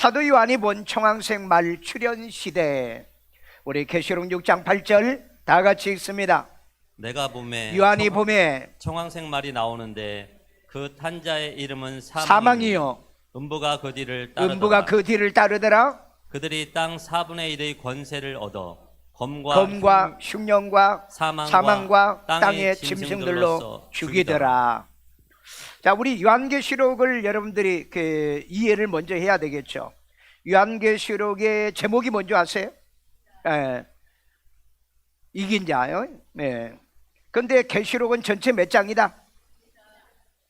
사도 요한이 본 청황색 말 출현 시대. 우리 계시록 6장 8절 다 같이 읽습니다. 내가 봄에 요한이 봄에 청황색 말이 나오는데 그 탄자의 이름은 사망이요 음부가 그 뒤를 따르더라. 음부가 그 뒤를 따르더라. 그들이 땅 4분의 1의 권세를 얻어 검과 흉년과 사망과 땅의 땅의 짐승들로 죽이더라. 자, 우리 요한계시록을 여러분들이 이해를 먼저 해야 되겠죠. 요한계시록의 제목이 뭔지 아세요? 이긴 자요. 네. 근데 계시록은 전체 몇 장이다?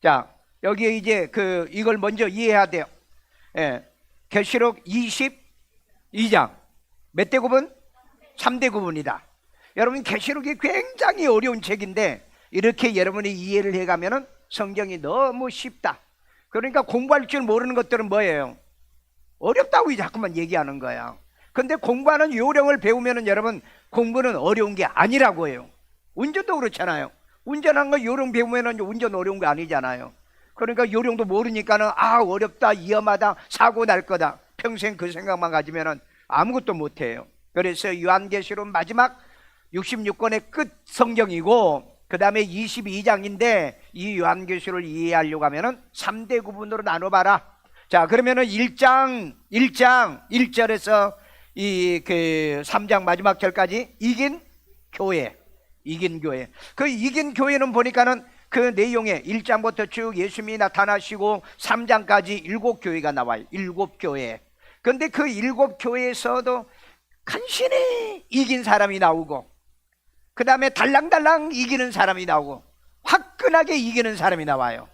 자, 여기에 이제 이걸 먼저 이해해야 돼요. 계시록 22장 몇 대 구분? 3대 구분이다. 여러분, 계시록이 굉장히 어려운 책인데 이렇게 여러분이 이해를 해가면은 성경이 너무 쉽다. 그러니까 공부할 줄 모르는 것들은 뭐예요? 어렵다고 자꾸만 얘기하는 거야. 근데 공부하는 요령을 배우면은 여러분, 공부는 어려운 게 아니라고 해요. 운전도 그렇잖아요. 운전하는 거 요령 배우면은 운전 어려운 거 아니잖아요. 그러니까 요령도 모르니까는 어렵다, 위험하다, 사고 날 거다, 평생 그 생각만 가지면은 아무것도 못해요. 그래서 요한계시록 마지막 66권의 끝 성경이고, 그 다음에 22장인데 이 요한계시록을 이해하려고 하면은 3대 구분으로 나눠봐라. 자, 그러면은 1장 1절에서 이 3장 마지막 절까지 이긴 교회. 그 이긴 교회는 보니까는 그 내용에 1장부터 쭉 예수님이 나타나시고 3장까지 7교회가 나와요. 7교회. 근데 그 7교회에서도 간신히 이긴 사람이 나오고, 그 다음에 달랑달랑 이기는 사람이 나오고, 화끈하게 이기는 사람이 나와요.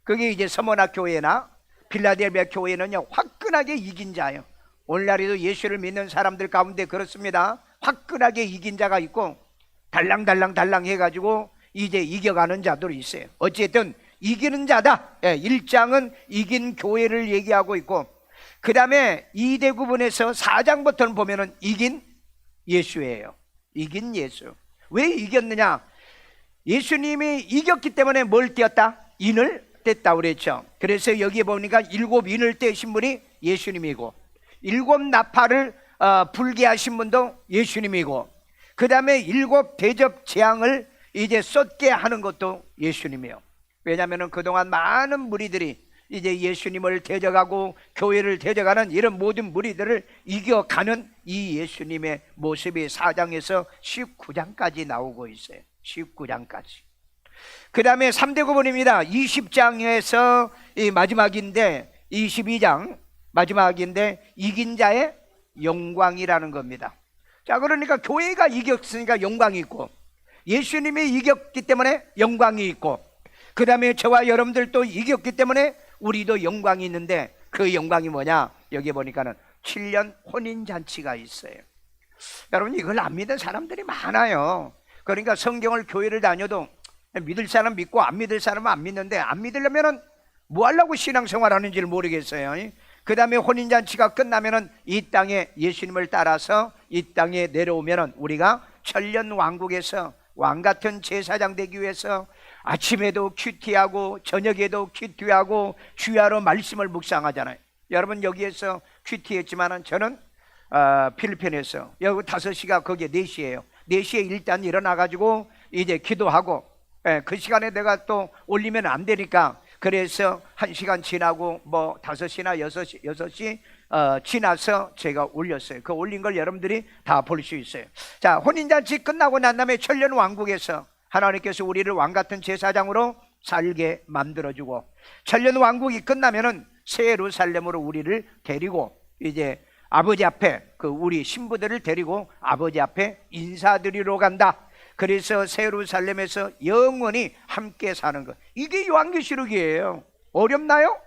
그게 이제 서머나 교회나 필라델피아 교회는요, 화끈하게 이긴 자예요. 오늘날에도 예수를 믿는 사람들 가운데 그렇습니다. 화끈하게 이긴 자가 있고, 달랑 해가지고 이제 이겨가는 자들이 있어요. 어쨌든 이기는 자다. 1장은 이긴 교회를 얘기하고 있고, 그 다음에 2대 구분에서 4장부터는 보면은 이긴 예수예요. 이긴 예수. 왜 이겼느냐? 예수님이 이겼기 때문에 뭘 떼었다? 인을 뗐다 그랬죠. 그래서 여기에 보니까 7인을 떼신 분이 예수님이고, 7나팔을 불게 하신 분도 예수님이고, 그 다음에 7 대접 재앙을 이제 쏟게 하는 것도 예수님이에요. 왜냐하면 그동안 많은 무리들이 이제 예수님을 대적하고 교회를 대적하는 이런 모든 무리들을 이겨가는 이 예수님의 모습이 4장에서 19장까지 나오고 있어요. 19장까지. 그 다음에 3대 구분입니다. 20장에서 이 마지막인데, 22장 마지막인데 이긴 자의 영광이라는 겁니다. 자, 그러니까 교회가 이겼으니까 영광이 있고, 예수님이 이겼기 때문에 영광이 있고, 그 다음에 저와 여러분들도 이겼기 때문에 우리도 영광이 있는데, 그 영광이 뭐냐? 여기 보니까는 7년 혼인잔치가 있어요. 여러분, 이걸 안 믿는 사람들이 많아요. 그러니까 성경을 교회를 다녀도 믿을 사람 믿고 안 믿을 사람은 안 믿는데, 안 믿으려면은 뭐 하려고 신앙생활 하는지를 모르겠어요. 그 다음에 혼인잔치가 끝나면은 이 땅에 예수님을 따라서 이 땅에 내려오면은 우리가 천년 왕국에서 왕같은 제사장 되기 위해서 아침에도 큐티하고 저녁에도 큐티하고 주야로 말씀을 묵상하잖아요. 여러분, 여기에서 큐티했지만은 저는 필리핀에서 여기 5시가 거기에 4시예요 4시에 일단 일어나가지고 이제 기도하고, 그 시간에 내가 또 올리면 안 되니까, 그래서 1시간 지나고 뭐 5시나 6시 지나서 제가 올렸어요. 그 올린 걸 여러분들이 다 볼 수 있어요. 자, 혼인잔치 끝나고 난 다음에 천년 왕국에서 하나님께서 우리를 왕같은 제사장으로 살게 만들어주고, 천년 왕국이 끝나면은 새 예루살렘으로 우리를 데리고 이제 아버지 앞에 우리 신부들을 데리고 아버지 앞에 인사드리러 간다. 그래서 새 예루살렘에서 영원히 함께 사는 것. 이게 요한계시록이에요. 어렵나요?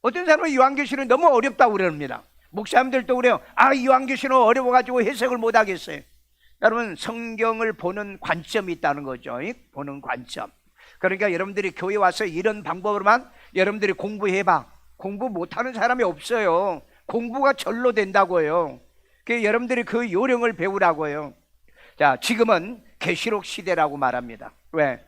어떤 사람은 요한계시록이 너무 어렵다고 그럽니다. 목사님들도 그래요. 요한계시록 어려워가지고 해석을 못 하겠어요. 여러분, 성경을 보는 관점이 있다는 거죠. 보는 관점. 그러니까 여러분들이 교회 와서 이런 방법으로만 여러분들이 공부해봐. 공부 못하는 사람이 없어요. 공부가 절로 된다고요. 여러분들이 그 요령을 배우라고요. 자, 지금은 계시록 시대라고 말합니다. 왜?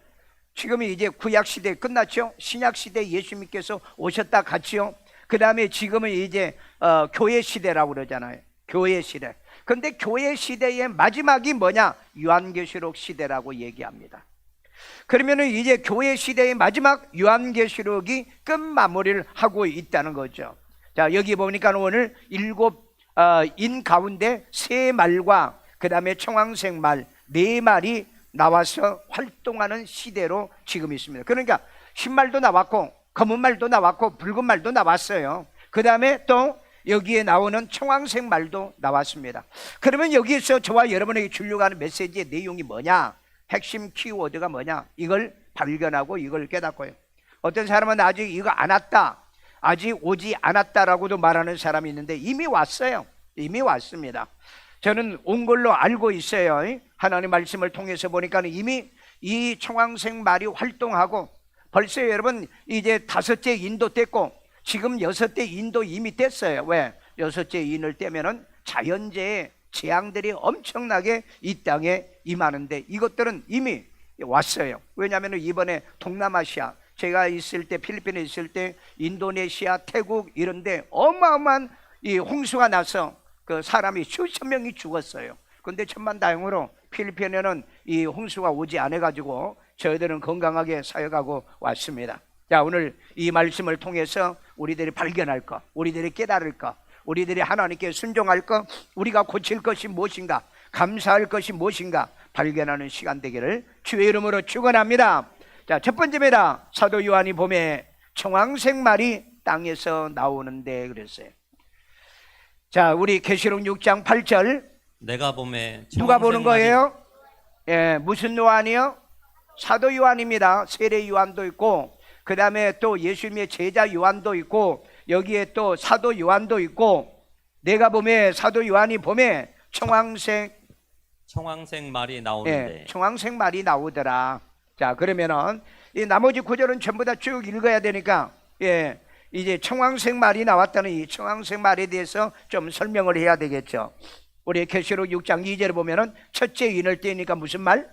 지금이 이제 구약 시대 끝났죠. 신약 시대 예수님께서 오셨다 갔지요. 그 다음에 지금은 이제 교회 시대라고 그러잖아요. 교회 시대. 근데 교회 시대의 마지막이 뭐냐? 요한계시록 시대라고 얘기합니다. 그러면은 이제 교회 시대의 마지막 요한계시록이 끝 마무리를 하고 있다는 거죠. 자, 여기 보니까 오늘 7인 가운데 3말과 그 다음에 청황색 말 4말이 나와서 활동하는 시대로 지금 있습니다. 그러니까 흰말도 나왔고 검은 말도 나왔고 붉은 말도 나왔어요. 그 다음에 또 여기에 나오는 청황색 말도 나왔습니다. 그러면 여기에서 저와 여러분에게 주려고 하는 메시지의 내용이 뭐냐? 핵심 키워드가 뭐냐? 이걸 발견하고 이걸 깨닫고요. 어떤 사람은 아직 이거 안 왔다, 아직 오지 않았다라고도 말하는 사람이 있는데 이미 왔어요. 이미 왔습니다. 저는 온 걸로 알고 있어요. 하나님 말씀을 통해서 보니까 이미 이 청황색 말이 활동하고 벌써 여러분 이제 5째 인도 뗐고 지금 6째 인도 이미 뗐어요. 왜? 6째 인을 떼면은 자연재해 재앙들이 엄청나게 이 땅에 임하는데 이것들은 이미 왔어요. 왜냐하면 이번에 동남아시아, 제가 있을 때 필리핀에 있을 때 인도네시아, 태국 이런데 어마어마한 이 홍수가 나서 그 사람이 수천 명이 죽었어요. 근데 천만다행으로 필리핀에는 이 홍수가 오지 않아 가지고 저희들은 건강하게 사역하고 왔습니다. 자, 오늘 이 말씀을 통해서 우리들이 발견할 것, 우리들이 깨달을 것, 우리들이 하나님께 순종할 것, 우리가 고칠 것이 무엇인가, 감사할 것이 무엇인가 발견하는 시간 되기를 주의 이름으로 축원합니다. 자, 첫 번째입니다. 사도 요한이 봄에 청황색 말이 땅에서 나오는데 그랬어요. 자, 우리 계시록 6장 8절 내가 봄에 누가 보는 거예요? 예, 무슨 요한이요? 사도 요한입니다. 세례 요한도 있고 그 다음에 또 예수님의 제자 요한도 있고 여기에 또 사도 요한도 있고 내가 봄에 사도 요한이 봄에 청황색 말이 나오는데 청황색 말이 나오더라. 자, 그러면은 이 나머지 구절은 전부 다 쭉 읽어야 되니까 이제 청황색 말이 나왔다는 이 청황색 말에 대해서 좀 설명을 해야 되겠죠. 우리 계시록 6장 2절에 보면은 첫째 인을 떼니까 무슨 말?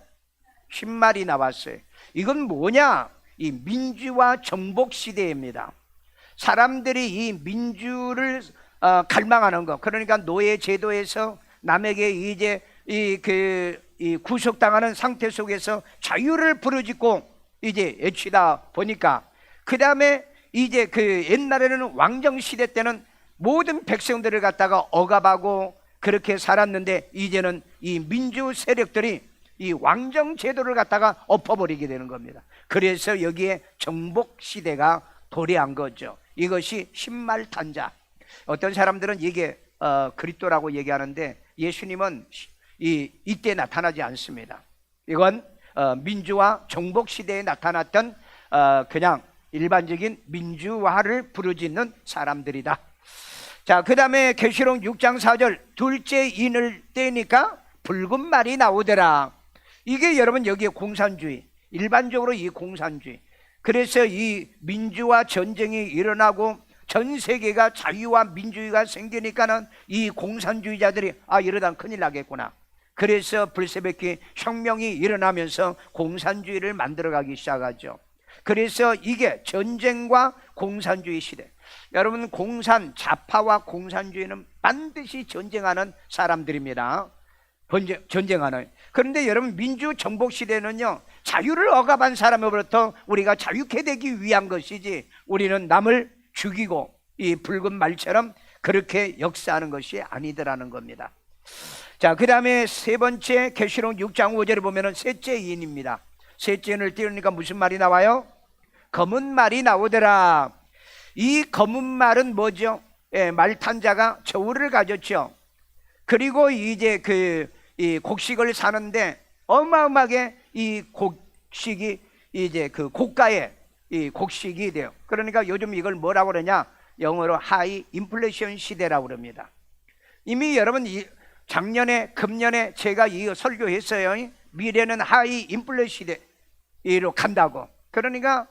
흰말이 나왔어요. 이건 뭐냐? 이 민주화 정복 시대입니다. 사람들이 이 민주를 갈망하는 것, 그러니까 노예 제도에서 남에게 이제 이 구속당하는 상태 속에서 자유를 부르짖고 이제 애치다 보니까 그 다음에 이제 그 옛날에는 왕정 시대 때는 모든 백성들을 갖다가 억압하고 그렇게 살았는데 이제는 이 민주 세력들이 이 왕정 제도를 갖다가 엎어버리게 되는 겁니다. 그래서 여기에 정복 시대가 도래한 거죠. 이것이 신말탄자. 어떤 사람들은 이게 그리스도라고 얘기하는데 예수님은 이때 나타나지 않습니다. 이건 민주화 정복 시대에 나타났던 그냥 일반적인 민주화를 부르짖는 사람들이다. 자, 그 다음에 계시록 6장 4절 둘째 인을 떼니까 붉은 말이 나오더라. 이게 여러분 여기에 공산주의, 일반적으로 이 공산주의. 그래서 이 민주화 전쟁이 일어나고 전 세계가 자유와 민주주의가 생기니까는 이 공산주의자들이 이러다 큰일 나겠구나. 그래서 불새벽기 혁명이 일어나면서 공산주의를 만들어가기 시작하죠. 그래서 이게 전쟁과 공산주의 시대. 여러분 좌파와 공산주의는 반드시 전쟁하는 사람들입니다. 전쟁하는. 그런데 여러분 민주 정복 시대는요 자유를 억압한 사람으로부터 우리가 자유케 되기 위한 것이지 우리는 남을 죽이고 이 붉은 말처럼 그렇게 역사하는 것이 아니더라는 겁니다. 자, 그 다음에 세 번째 계시록 6장 5절에 보면은 셋째 인입니다. 셋째 인을 띄우니까 무슨 말이 나와요? 검은 말이 나오더라. 이 검은 말은 뭐죠? 말탄자가 저울을 가졌죠. 그리고 이제 이 곡식을 사는데 어마어마하게 이 곡식이 이제 그 고가의 이 곡식이 돼요. 그러니까 요즘 이걸 뭐라고 그러냐? 영어로 하이 인플레이션 시대라고 그럽니다. 이미 여러분 작년에 금년에 제가 이 설교했어요. 미래는 하이 인플레이션 시대로 간다고. 그러니까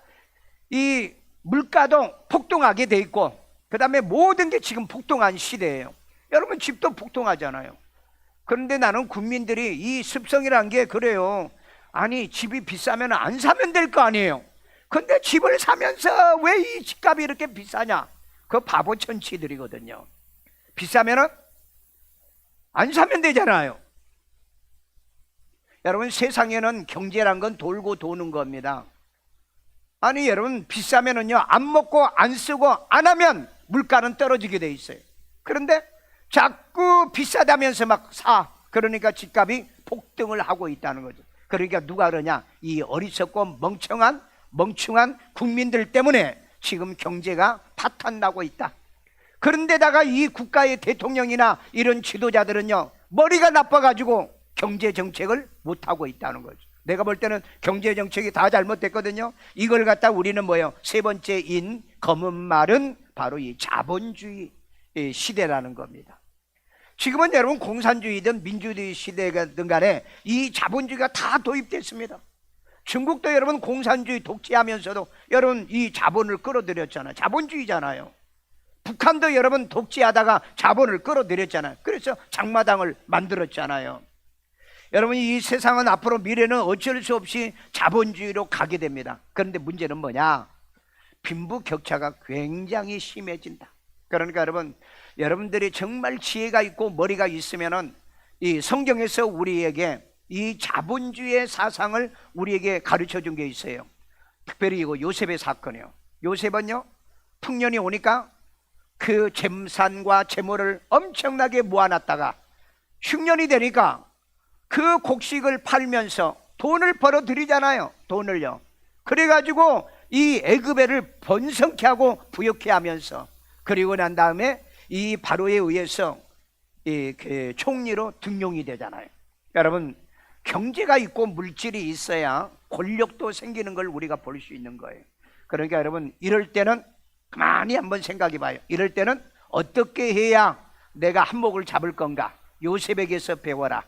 이 물가도 폭등하게 돼 있고 그 다음에 모든 게 지금 폭등한 시대예요. 여러분 집도 폭등하잖아요. 그런데 나는 국민들이 이 습성이란 게 그래요. 아니 집이 비싸면 안 사면 될 거 아니에요. 근데 집을 사면서 왜 이 집값이 이렇게 비싸냐? 그 바보 천치들이거든요. 비싸면은 안 사면 되잖아요. 여러분, 세상에는 경제란 건 돌고 도는 겁니다. 아니 여러분, 비싸면은요, 안 먹고 안 쓰고 안 하면 물가는 떨어지게 돼 있어요. 그런데 자꾸 비싸다면서 막 사. 그러니까 집값이 폭등을 하고 있다는 거죠. 그러니까 누가 그러냐? 이 어리석고 멍청한 국민들 때문에 지금 경제가 파탄나고 있다. 그런데다가 이 국가의 대통령이나 이런 지도자들은요, 머리가 나빠가지고 경제 정책을 못하고 있다는 거죠. 내가 볼 때는 경제 정책이 다 잘못됐거든요. 이걸 갖다 우리는 뭐예요? 세 번째인 검은 말은 바로 이 자본주의 시대라는 겁니다. 지금은 여러분 공산주의든 민주주의 시대든 간에 이 자본주의가 다 도입됐습니다. 중국도 여러분 공산주의 독재하면서도 여러분 이 자본을 끌어들였잖아요. 자본주의잖아요. 북한도 여러분 독재하다가 자본을 끌어들였잖아요. 그래서 장마당을 만들었잖아요. 여러분, 이 세상은 앞으로 미래는 어쩔 수 없이 자본주의로 가게 됩니다. 그런데 문제는 뭐냐? 빈부격차가 굉장히 심해진다. 그러니까 여러분들이 정말 지혜가 있고 머리가 있으면은 이 성경에서 우리에게 이 자본주의의 사상을 우리에게 가르쳐 준 게 있어요. 특별히 이거 요셉의 사건이에요. 요셉은요, 풍년이 오니까 그 잼산과 재물을 엄청나게 모아놨다가 흉년이 되니까 그 곡식을 팔면서 돈을 벌어들이잖아요. 돈을요. 그래가지고 이 애굽애를 번성케 하고 부욕케 하면서, 그리고 난 다음에 이 바로에 의해서 그 총리로 등용이 되잖아요. 여러분, 경제가 있고 물질이 있어야 권력도 생기는 걸 우리가 볼 수 있는 거예요. 그러니까 여러분, 이럴 때는 가만히 한번 생각해 봐요. 이럴 때는 어떻게 해야 내가 한몫을 잡을 건가? 요셉에게서 배워라.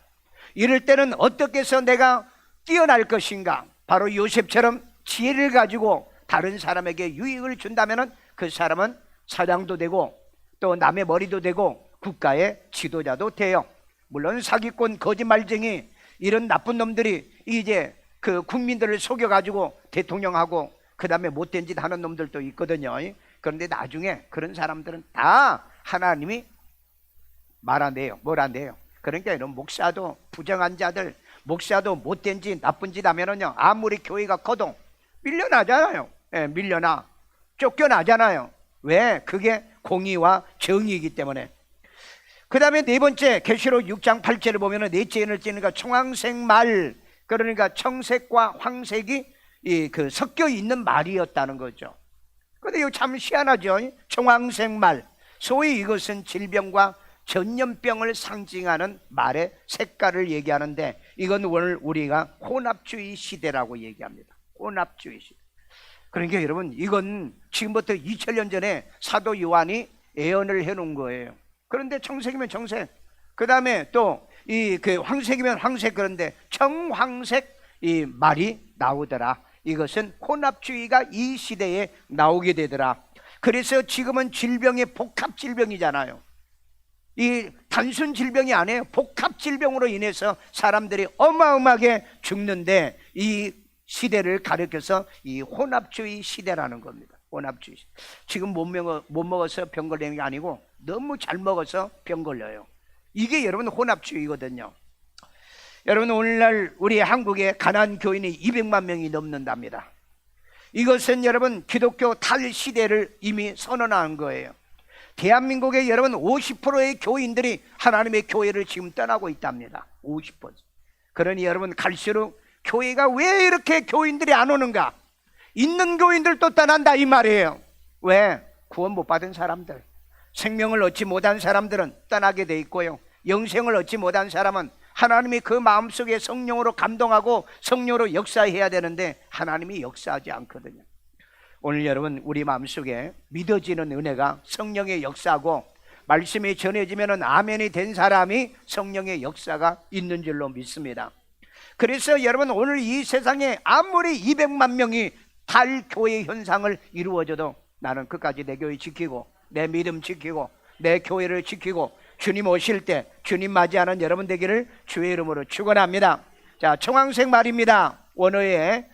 이럴 때는 어떻게 해서 내가 뛰어날 것인가? 바로 요셉처럼 지혜를 가지고 다른 사람에게 유익을 준다면 그 사람은 사장도 되고 또 남의 머리도 되고 국가의 지도자도 돼요. 물론 사기꾼, 거짓말쟁이 이런 나쁜 놈들이 이제 그 국민들을 속여가지고 대통령하고 그 다음에 못된 짓 하는 놈들도 있거든요. 그런데 나중에 그런 사람들은 다 하나님이 말한대요. 뭐란대요? 그러니까 이런 목사도 부정한 자들, 목사도 못된 짓, 나쁜 짓 하면은요, 아무리 교회가 커도 밀려나잖아요. 예, 밀려나. 쫓겨나잖아요. 왜? 그게 공의와 정의이기 때문에. 그 다음에 네 번째, 계시록 6장 8절을 보면은 넷째 인을 찌니까 청황색 말, 그러니까 청색과 황색이 그 섞여 있는 말이었다는 거죠. 근데 이거 참 희한하죠. 청황색 말, 소위 이것은 질병과 전염병을 상징하는 말의 색깔을 얘기하는데, 이건 오늘 우리가 혼합주의 시대라고 얘기합니다. 혼합주의 시대. 그러니까 여러분, 이건 지금부터 2000년 전에 사도 요한이 예언을 해놓은 거예요. 그런데 청색이면 청색, 그 다음에 또 그 황색이면 황색, 그런데 청황색 이 말이 나오더라. 이것은 혼합주의가 이 시대에 나오게 되더라. 그래서 지금은 질병의 복합 질병이잖아요. 이 단순 질병이 아니에요. 복합 질병으로 인해서 사람들이 어마어마하게 죽는데, 이 시대를 가리켜서 이 혼합주의 시대라는 겁니다. 혼합주의. 지금 못 먹어서 병 걸리는 게 아니고 너무 잘 먹어서 병 걸려요. 이게 여러분 혼합주의거든요. 여러분, 오늘날 우리 한국에 가난한 교인이 200만 명이 넘는답니다. 이것은 여러분 기독교 탈시대를 이미 선언한 거예요. 대한민국의 여러분 50%의 교인들이 하나님의 교회를 지금 떠나고 있답니다. 50%. 그러니 여러분, 갈수록 교회가 왜 이렇게 교인들이 안 오는가? 있는 교인들도 떠난다 이 말이에요. 왜? 구원 못 받은 사람들, 생명을 얻지 못한 사람들은 떠나게 돼 있고요, 영생을 얻지 못한 사람은 하나님이 그 마음속에 성령으로 감동하고 성령으로 역사해야 되는데 하나님이 역사하지 않거든요. 오늘 여러분, 우리 마음속에 믿어지는 은혜가 성령의 역사고 말씀이 전해지면 아멘이 된 사람이 성령의 역사가 있는 줄로 믿습니다. 그래서 여러분, 오늘 이 세상에 아무리 200만 명이 탈교회 현상을 이루어져도 나는 끝까지 내 교회 지키고 내 믿음 지키고 내 교회를 지키고 주님 오실 때 주님 맞이하는 여러분 되기를 주의 이름으로 축원합니다. 자, 청황색 말입니다. 원어에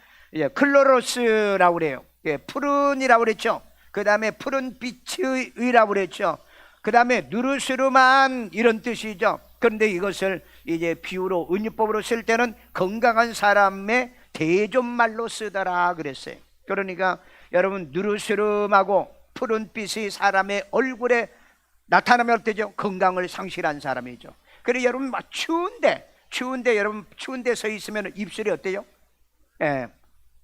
클로로스라고 그래요. 푸른이라고 그랬죠. 그 다음에 푸른 빛의 의라고 그랬죠. 그 다음에 누르스름한 이런 뜻이죠. 그런데 이것을 이제 비유로 은유법으로 쓸 때는 건강한 사람의 대존말로 쓰더라 그랬어요. 그러니까 여러분 누르스름하고 푸른 빛이 사람의 얼굴에 나타나면 어때죠? 건강을 상실한 사람이죠. 그래 여러분 막 추운데 여러분 추운데 서 있으면 입술이 어때요? 예,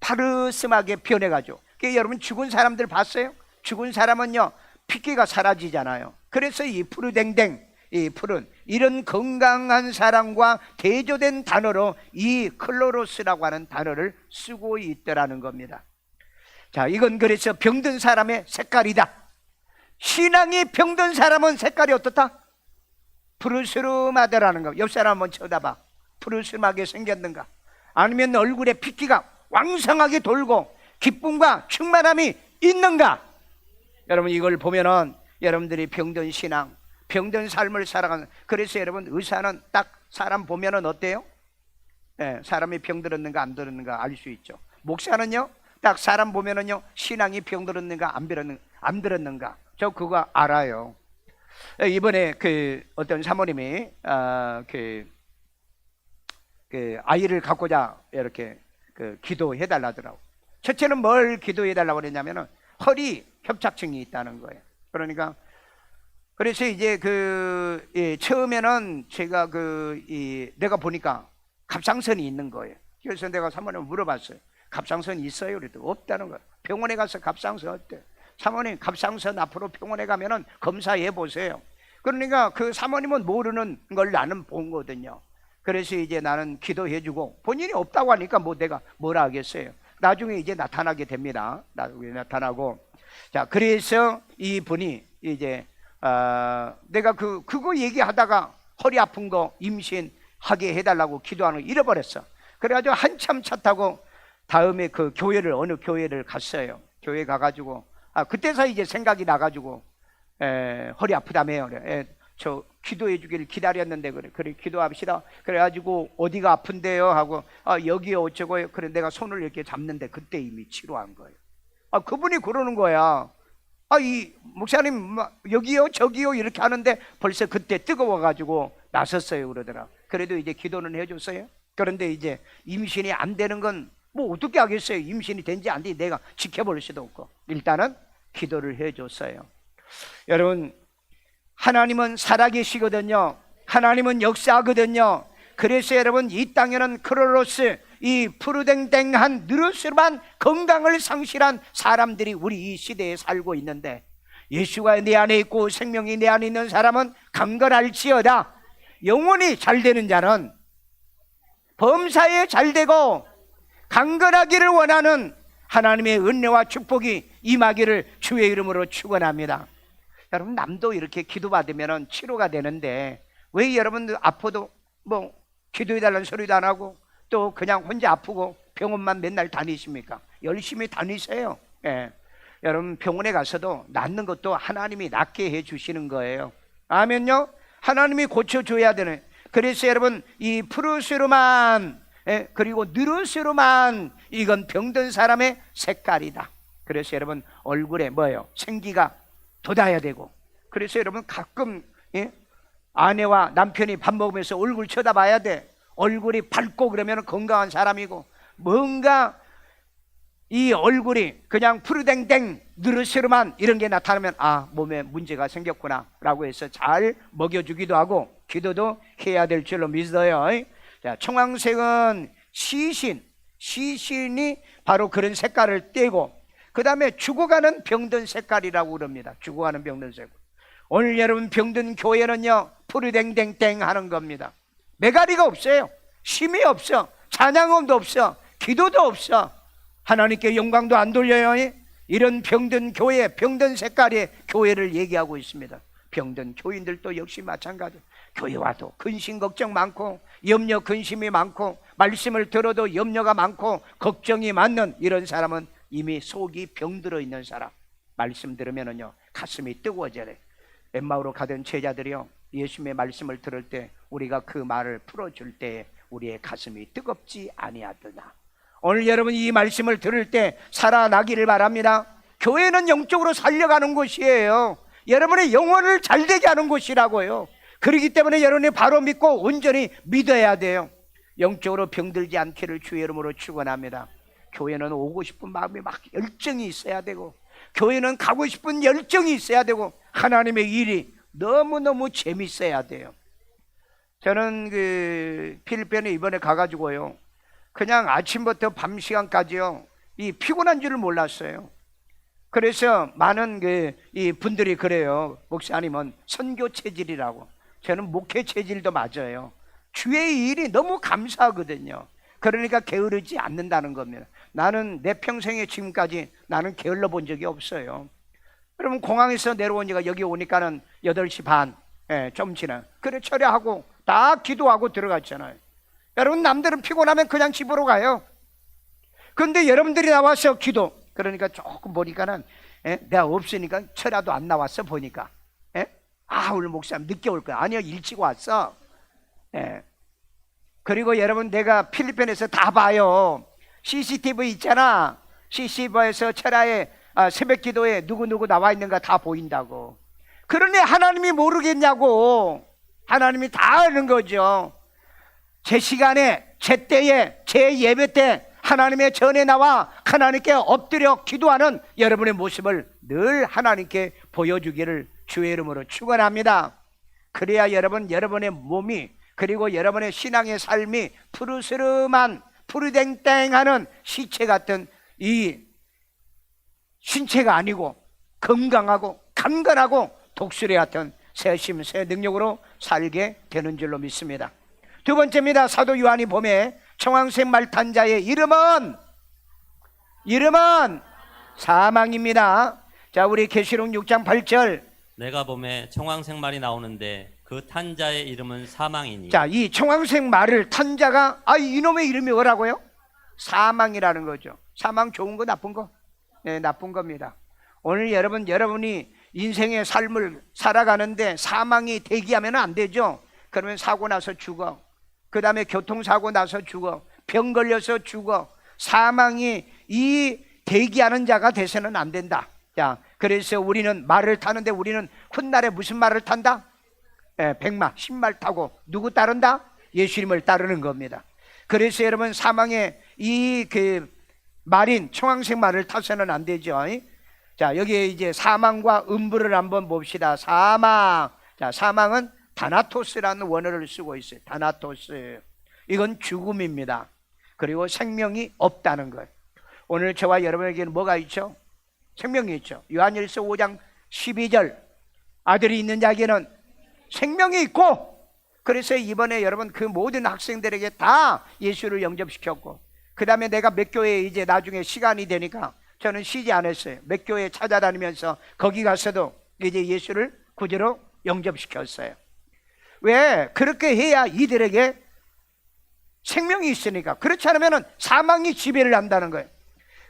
파르스하게 변해가죠. 여러분 죽은 사람들 봤어요? 죽은 사람은요 핏기가 사라지잖아요. 그래서 이 푸르댕댕, 이 푸른 이런 건강한 사람과 대조된 단어로 이 클로로스라고 하는 단어를 쓰고 있더라는 겁니다. 자, 이건 그래서 병든 사람의 색깔이다. 신앙이 병든 사람은 색깔이 어떻다? 푸르스름하다라는 거. 옆 사람 한번 쳐다봐. 푸르스름하게 생겼는가? 아니면 얼굴에 핏기가 왕성하게 돌고 기쁨과 충만함이 있는가? 여러분 이걸 보면은 여러분들이 병든 신앙, 병든 삶을 살아가는. 그래서 여러분 의사는 딱 사람 보면은 어때요? 네, 사람이 병들었는가 안 들었는가 알 수 있죠. 목사는요 딱 사람 보면은요 신앙이 병들었는가 안 들었는가 저 그거 알아요. 이번에 그 어떤 사모님이 그 아이를 갖고자 이렇게 그 기도해 달라더라고. 첫째는 뭘 기도해 달라고 그랬냐면은 허리 협착증이 있다는 거예요. 그러니까 그래서 이제 처음에는 제가 내가 보니까 갑상선이 있는 거예요. 그래서 내가 사모님 물어봤어요. 갑상선 있어요? 그랬더니 없다는 거예요. 병원에 가서 갑상선 어때? 사모님 갑상선 앞으로 병원에 가면은 검사해 보세요. 그러니까 그 사모님은 모르는 걸 나는 본 거거든요. 그래서 이제 나는 기도해주고 본인이 없다고 하니까 뭐 내가 뭐라 하겠어요. 나중에 이제 나타나게 됩니다. 나중에 나타나고. 자, 그래서 이 분이 이제 내가 그거 얘기하다가 허리 아픈 거 임신하게 해달라고 기도하는 거 잃어버렸어. 그래가지고 한참 차 타고 다음에 그 교회를 어느 교회를 갔어요. 교회 가가지고 그때서 이제 생각이 나가지고 허리 아프다며요. 그래. 저 기도해 주기를 기다렸는데 그래 기도합시다. 그래가지고 어디가 아픈데요 하고 여기요 어쩌고요. 그래 내가 손을 이렇게 잡는데 그때 이미 치료한 거예요. 그분이 그러는 거야. 이 목사님 여기요 저기요 이렇게 하는데 벌써 그때 뜨거워가지고 나섰어요 그러더라. 그래도 이제 기도는 해줬어요. 그런데 이제 임신이 안 되는 건 뭐 어떻게 하겠어요. 임신이 된지 안 된지 내가 지켜볼 수도 없고 일단은 기도를 해줬어요. 여러분 하나님은 살아계시거든요. 하나님은 역사하거든요. 그래서 여러분 이 땅에는 크로로스 이 푸르댕댕한 느르스름한 건강을 상실한 사람들이 우리 이 시대에 살고 있는데 예수가 내 안에 있고 생명이 내 안에 있는 사람은 강건할지어다. 영혼이 잘 되는 자는 범사에 잘 되고 강건하기를 원하는 하나님의 은혜와 축복이 임하기를 주의 이름으로 축원합니다. 여러분 남도 이렇게 기도받으면 치료가 되는데 왜 여러분들 아파도 뭐 기도해달라는 소리도 안 하고 또 그냥 혼자 아프고 병원만 맨날 다니십니까? 열심히 다니세요. 예. 여러분 병원에 가서도 낫는 것도 하나님이 낫게 해주시는 거예요. 아멘요? 하나님이 고쳐줘야 되네. 그래서 여러분 이 푸르스름한 그리고 느르스름한 이건 병든 사람의 색깔이다. 그래서 여러분 얼굴에 뭐예요? 생기가 돋아야 되고. 그래서 여러분 가끔 아내와 남편이 밥 먹으면서 얼굴 쳐다봐야 돼. 얼굴이 밝고 그러면 건강한 사람이고 뭔가 이 얼굴이 그냥 푸르댕댕 느르스름한 이런 게 나타나면 몸에 문제가 생겼구나 라고 해서 잘 먹여주기도 하고 기도도 해야 될 줄로 믿어요. 자, 청황색은 시신이 바로 그런 색깔을 떼고 그 다음에 죽어가는 병든 색깔이라고 그럽니다. 죽어가는 병든 색깔. 오늘 여러분 병든 교회는요 푸르댕댕댕 하는 겁니다. 메가리가 없어요. 힘이 없어. 찬양음도 없어. 기도도 없어. 하나님께 영광도 안 돌려요. 이런 병든 교회, 병든 색깔의 교회를 얘기하고 있습니다. 병든 교인들도 역시 마찬가지. 교회 와도 근심 걱정 많고 염려 근심이 많고 말씀을 들어도 염려가 많고 걱정이 많는 이런 사람은 이미 속이 병들어 있는 사람. 말씀 들으면은요 가슴이 뜨거워져요. 엠마오로 가던 제자들이요 예수님의 말씀을 들을 때 우리가 그 말을 풀어줄 때 우리의 가슴이 뜨겁지 아니하더나. 오늘 여러분 이 말씀을 들을 때 살아나기를 바랍니다. 교회는 영적으로 살려가는 곳이에요. 여러분의 영혼을 잘되게 하는 곳이라고요. 그렇기 때문에 여러분이 바로 믿고 온전히 믿어야 돼요. 영적으로 병들지 않기를 주의 이름으로 축원합니다. 교회는 오고 싶은 마음이 막 열정이 있어야 되고, 교회는 가고 싶은 열정이 있어야 되고, 하나님의 일이 너무너무 재밌어야 돼요. 저는 그 필리핀에 이번에 가가지고요, 그냥 아침부터 밤 시간까지요, 이 피곤한 줄을 몰랐어요. 그래서 많은 이 분들이 그래요. 목사님은 선교 체질이라고. 저는 목회 체질도 맞아요. 주의 일이 너무 감사하거든요. 그러니까 게으르지 않는다는 겁니다. 나는 내 평생에 지금까지 나는 게을러 본 적이 없어요. 여러분, 공항에서 내려오니까 여기 오니까는 8시 반, 좀 지나. 그래, 처리하고 다 기도하고 들어갔잖아요. 여러분, 남들은 피곤하면 그냥 집으로 가요. 그런데 여러분들이 나와서 기도, 그러니까 조금 보니까는 내가 없으니까 철야도 안 나왔어 보니까. 오늘 목사님 늦게 올 거야. 아니요, 일찍 왔어. 그리고 여러분, 내가 필리핀에서 다 봐요. CCTV 있잖아. CCTV에서 철야에 새벽 기도에 누구 나와 있는가 다 보인다고. 그러니 하나님이 모르겠냐고. 하나님이 다 아는 거죠. 제 시간에, 제 때에, 제 예배 때 하나님의 전에 나와 하나님께 엎드려 기도하는 여러분의 모습을 늘 하나님께 보여주기를 주의 이름으로 축원합니다. 그래야 여러분의 몸이, 그리고 여러분의 신앙의 삶이 푸르스름한, 푸르댕땡하는 시체 같은 이 신체가 아니고 건강하고 강건하고 독수리 같은 새 힘, 새 능력으로 살게 되는 줄로 믿습니다. 두 번째입니다. 사도 요한이 봄에 청황색 말 탄 자의 이름은 사망입니다. 자, 우리 계시록 6장 8절. 내가 봄에 청황색 말이 나오는데 그 탄 자의 이름은 사망이니. 자, 이 청황색 말을 탄 자가, 이놈의 이름이 뭐라고요? 사망이라는 거죠. 사망 좋은 거 나쁜 거? 네, 나쁜 겁니다. 오늘 여러분이 인생의 삶을 살아가는데 사망이 대기하면 안 되죠. 그러면 사고 나서 죽어. 그 다음에 교통사고 나서 죽어. 병 걸려서 죽어. 사망이 이 대기하는 자가 돼서는 안 된다. 자, 그래서 우리는 말을 타는데 우리는 훗날에 무슨 말을 탄다? 백마, 신말 타고 누구 따른다? 예수님을 따르는 겁니다. 그래서 여러분, 사망의 이 말인 청황색 말을 타서는 안 되죠. 자, 여기에 이제 사망과 음부를 한번 봅시다. 사망. 자, 사망은 다나토스라는 원어를 쓰고 있어요. 다나토스. 이건 죽음입니다. 그리고 생명이 없다는 거예요. 오늘 저와 여러분에게는 뭐가 있죠? 생명이 있죠. 요한일서 5장 12절. 아들이 있는 자에게는 생명이 있고, 그래서 이번에 여러분 그 모든 학생들에게 다 예수를 영접시켰고, 그 다음에 내가 몇 교회에 이제 나중에 시간이 되니까 저는 쉬지 않았어요. 몇 교회 찾아다니면서 거기 가서도 이제 예수를 구주로 영접시켰어요. 왜? 그렇게 해야 이들에게 생명이 있으니까. 그렇지 않으면 사망이 지배를 한다는 거예요.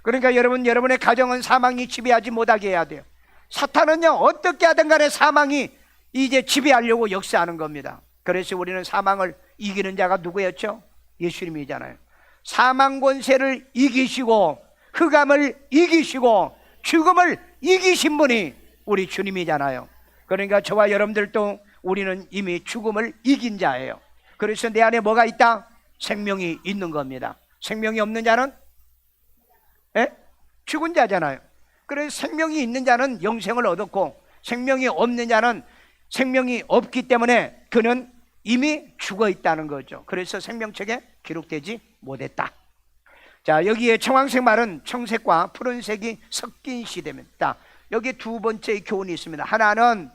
그러니까 여러분의 가정은 사망이 지배하지 못하게 해야 돼요. 사탄은요, 어떻게 하든 간에 사망이 이제 지배하려고 역사하는 겁니다. 그래서 우리는 사망을 이기는 자가 누구였죠? 예수님이잖아요. 사망 권세를 이기시고 흑암을 이기시고 죽음을 이기신 분이 우리 주님이잖아요. 그러니까 저와 여러분들도 우리는 이미 죽음을 이긴 자예요. 그래서 내 안에 뭐가 있다? 생명이 있는 겁니다. 생명이 없는 자는 죽은 자잖아요. 그래서 생명이 있는 자는 영생을 얻었고, 생명이 없는 자는 생명이 없기 때문에 그는 이미 죽어 있다는 거죠. 그래서 생명책에 기록되지 못했다. 자, 여기에 청황색 말은 청색과 푸른색이 섞인 시대입니다. 여기 두 번째 교훈이 있습니다. 하나는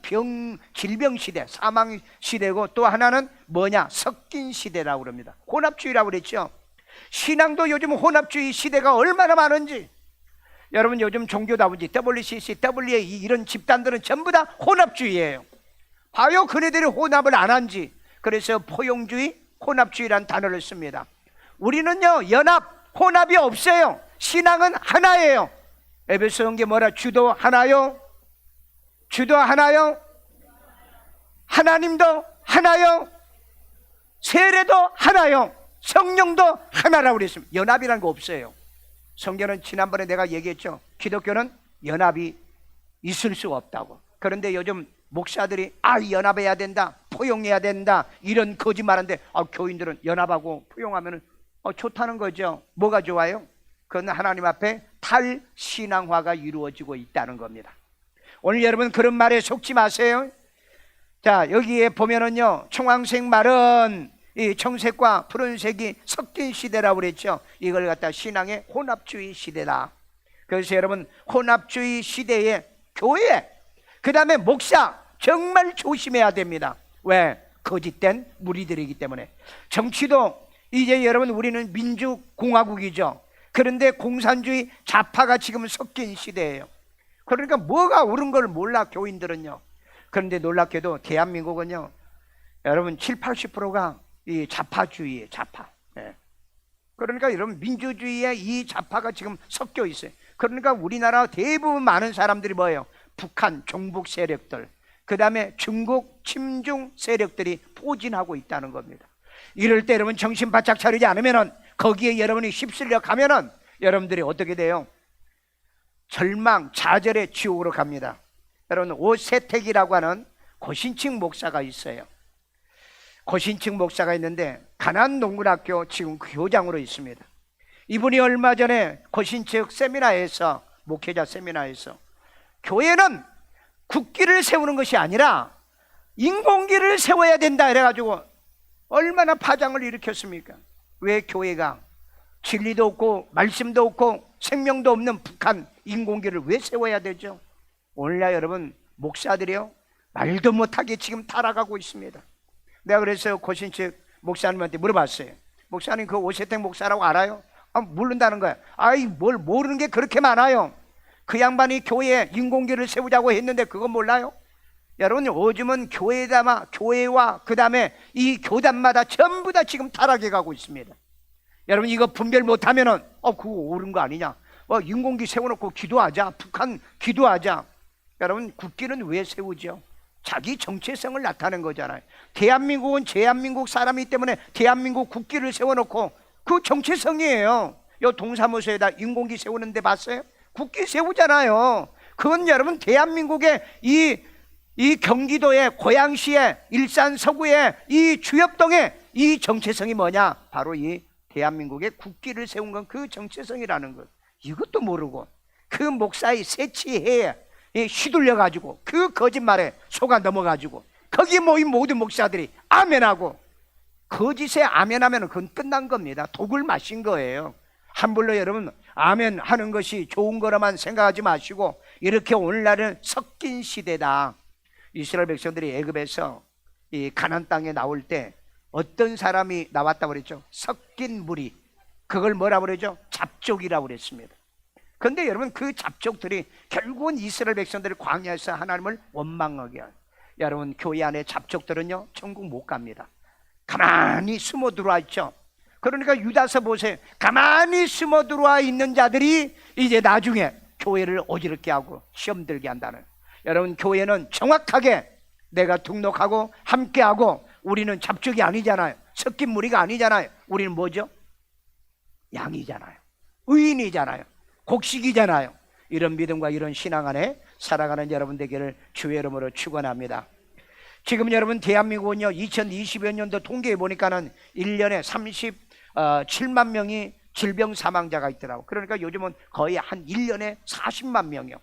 질병 시대, 사망 시대고, 또 하나는 뭐냐? 섞인 시대라고 그럽니다. 혼합주의라고 그랬죠. 신앙도 요즘 혼합주의 시대가 얼마나 많은지. 여러분, 요즘 종교다운지 WCC, WA 이런 집단들은 전부 다 혼합주의예요. 봐요, 그네들이 혼합을 안 한지. 그래서 포용주의, 혼합주의라는 단어를 씁니다. 우리는요, 연합, 혼합이 없어요. 신앙은 하나예요. 에베소 성경 뭐라? 주도 하나요? 주도 하나요? 하나님도 하나요? 세례도 하나요? 성령도 하나라고 그랬습니다. 연합이라는 거 없어요. 성경은 지난번에 내가 얘기했죠. 기독교는 연합이 있을 수 없다고. 그런데 요즘 목사들이 연합해야 된다, 포용해야 된다, 이런 거짓말하는데 교인들은 연합하고 포용하면 좋다는 거죠. 뭐가 좋아요? 그건 하나님 앞에 탈신앙화가 이루어지고 있다는 겁니다. 오늘 여러분 그런 말에 속지 마세요. 자, 여기에 보면은요, 청황색 말은 이 청색과 푸른색이 섞인 시대라고 그랬죠. 이걸 갖다 신앙의 혼합주의 시대다. 그래서 여러분, 혼합주의 시대에 교회, 그 다음에 목사 정말 조심해야 됩니다. 왜? 거짓된 무리들이기 때문에. 정치도 이제 여러분 우리는 민주공화국이죠. 그런데 공산주의 좌파가 지금 섞인 시대예요. 그러니까 뭐가 옳은 걸 몰라, 교인들은요. 그런데 놀랍게도 대한민국은요, 여러분 70~80%가 이 좌파주의예요. 좌파. 예. 그러니까 여러분 민주주의에 이 좌파가 지금 섞여 있어요. 그러니까 우리나라 대부분 많은 사람들이 뭐예요? 북한 종북 세력들, 그 다음에 중국 침중 세력들이 포진하고 있다는 겁니다. 이럴 때 여러분 정신 바짝 차리지 않으면은, 거기에 여러분이 휩쓸려 가면은 여러분들이 어떻게 돼요? 절망, 좌절의 지옥으로 갑니다. 여러분, 오세택이라고 하는 고신층 목사가 있어요. 고신층 목사가 있는데 가난 농군학교 지금 교장으로 있습니다. 이분이 얼마 전에 고신층 세미나에서, 목회자 세미나에서, 교회는 국기를 세우는 것이 아니라 인공기를 세워야 된다 이래가지고 얼마나 파장을 일으켰습니까? 왜 교회가 진리도 없고 말씀도 없고 생명도 없는 북한 인공기를 왜 세워야 되죠? 오늘날 여러분 목사들이요, 말도 못하게 지금 타락하고 있습니다. 내가 그래서 고신측 목사님한테 물어봤어요. 목사님 그 오세택 목사라고 알아요? 모른다는 거야. 뭘 모르는 게 그렇게 많아요. 그 양반이 교회에 인공기를 세우자고 했는데 그건 몰라요? 여러분 요즘은 교회와 그 다음에 이 교단마다 전부 다 지금 타락해 가고 있습니다. 여러분 이거 분별 못하면은 그거 옳은 거 아니냐, 인공기 세워놓고 기도하자, 북한 기도하자. 여러분 국기는 왜 세우죠? 자기 정체성을 나타내는 거잖아요. 대한민국은 대한민국 사람이기 때문에 대한민국 국기를 세워놓고 그 정체성이에요. 요 동사무소에다 인공기 세우는데 봤어요? 국기 세우잖아요. 그건 여러분 대한민국의 이 경기도의 고양시의 일산 서구의 이 주엽동의 이 정체성이 뭐냐? 바로 이 대한민국의 국기를 세운 건 그 정체성이라는 것. 이것도 모르고 그 목사의 세치해에 휘둘려가지고 그 거짓말에 속아 넘어가지고 거기에 모인 모든 목사들이 아멘하고, 거짓에 아멘하면 그건 끝난 겁니다. 독을 마신 거예요. 함부로 여러분 아멘 하는 것이 좋은 거라만 생각하지 마시고, 이렇게 오늘날은 섞인 시대다. 이스라엘 백성들이 애굽에서 이 가나안 땅에 나올 때 어떤 사람이 나왔다고 그랬죠? 섞인 무리. 그걸 뭐라고 그러죠? 잡족이라고 그랬습니다. 그런데 여러분 그 잡족들이 결국은 이스라엘 백성들을 광야에서 하나님을 원망하게 해요. 여러분 교회 안에 잡족들은요 천국 못 갑니다. 가만히 숨어 들어와 있죠. 그러니까 유다서 보세요. 가만히 숨어 들어와 있는 자들이 이제 나중에 교회를 어지럽게 하고 시험 들게 한다는. 여러분 교회는 정확하게 내가 등록하고 함께하고, 우리는 잡족이 아니잖아요. 섞인 무리가 아니잖아요. 우리는 뭐죠? 양이잖아요. 의인이잖아요. 곡식이잖아요. 이런 믿음과 이런 신앙 안에 살아가는 여러분 되기를 주의 이름으로 축원합니다. 지금 여러분 대한민국은요 2020년도 통계에 보니까는 1년에 37만 명이 질병 사망자가 있더라고. 그러니까 요즘은 거의 한 1년에 40만 명이요.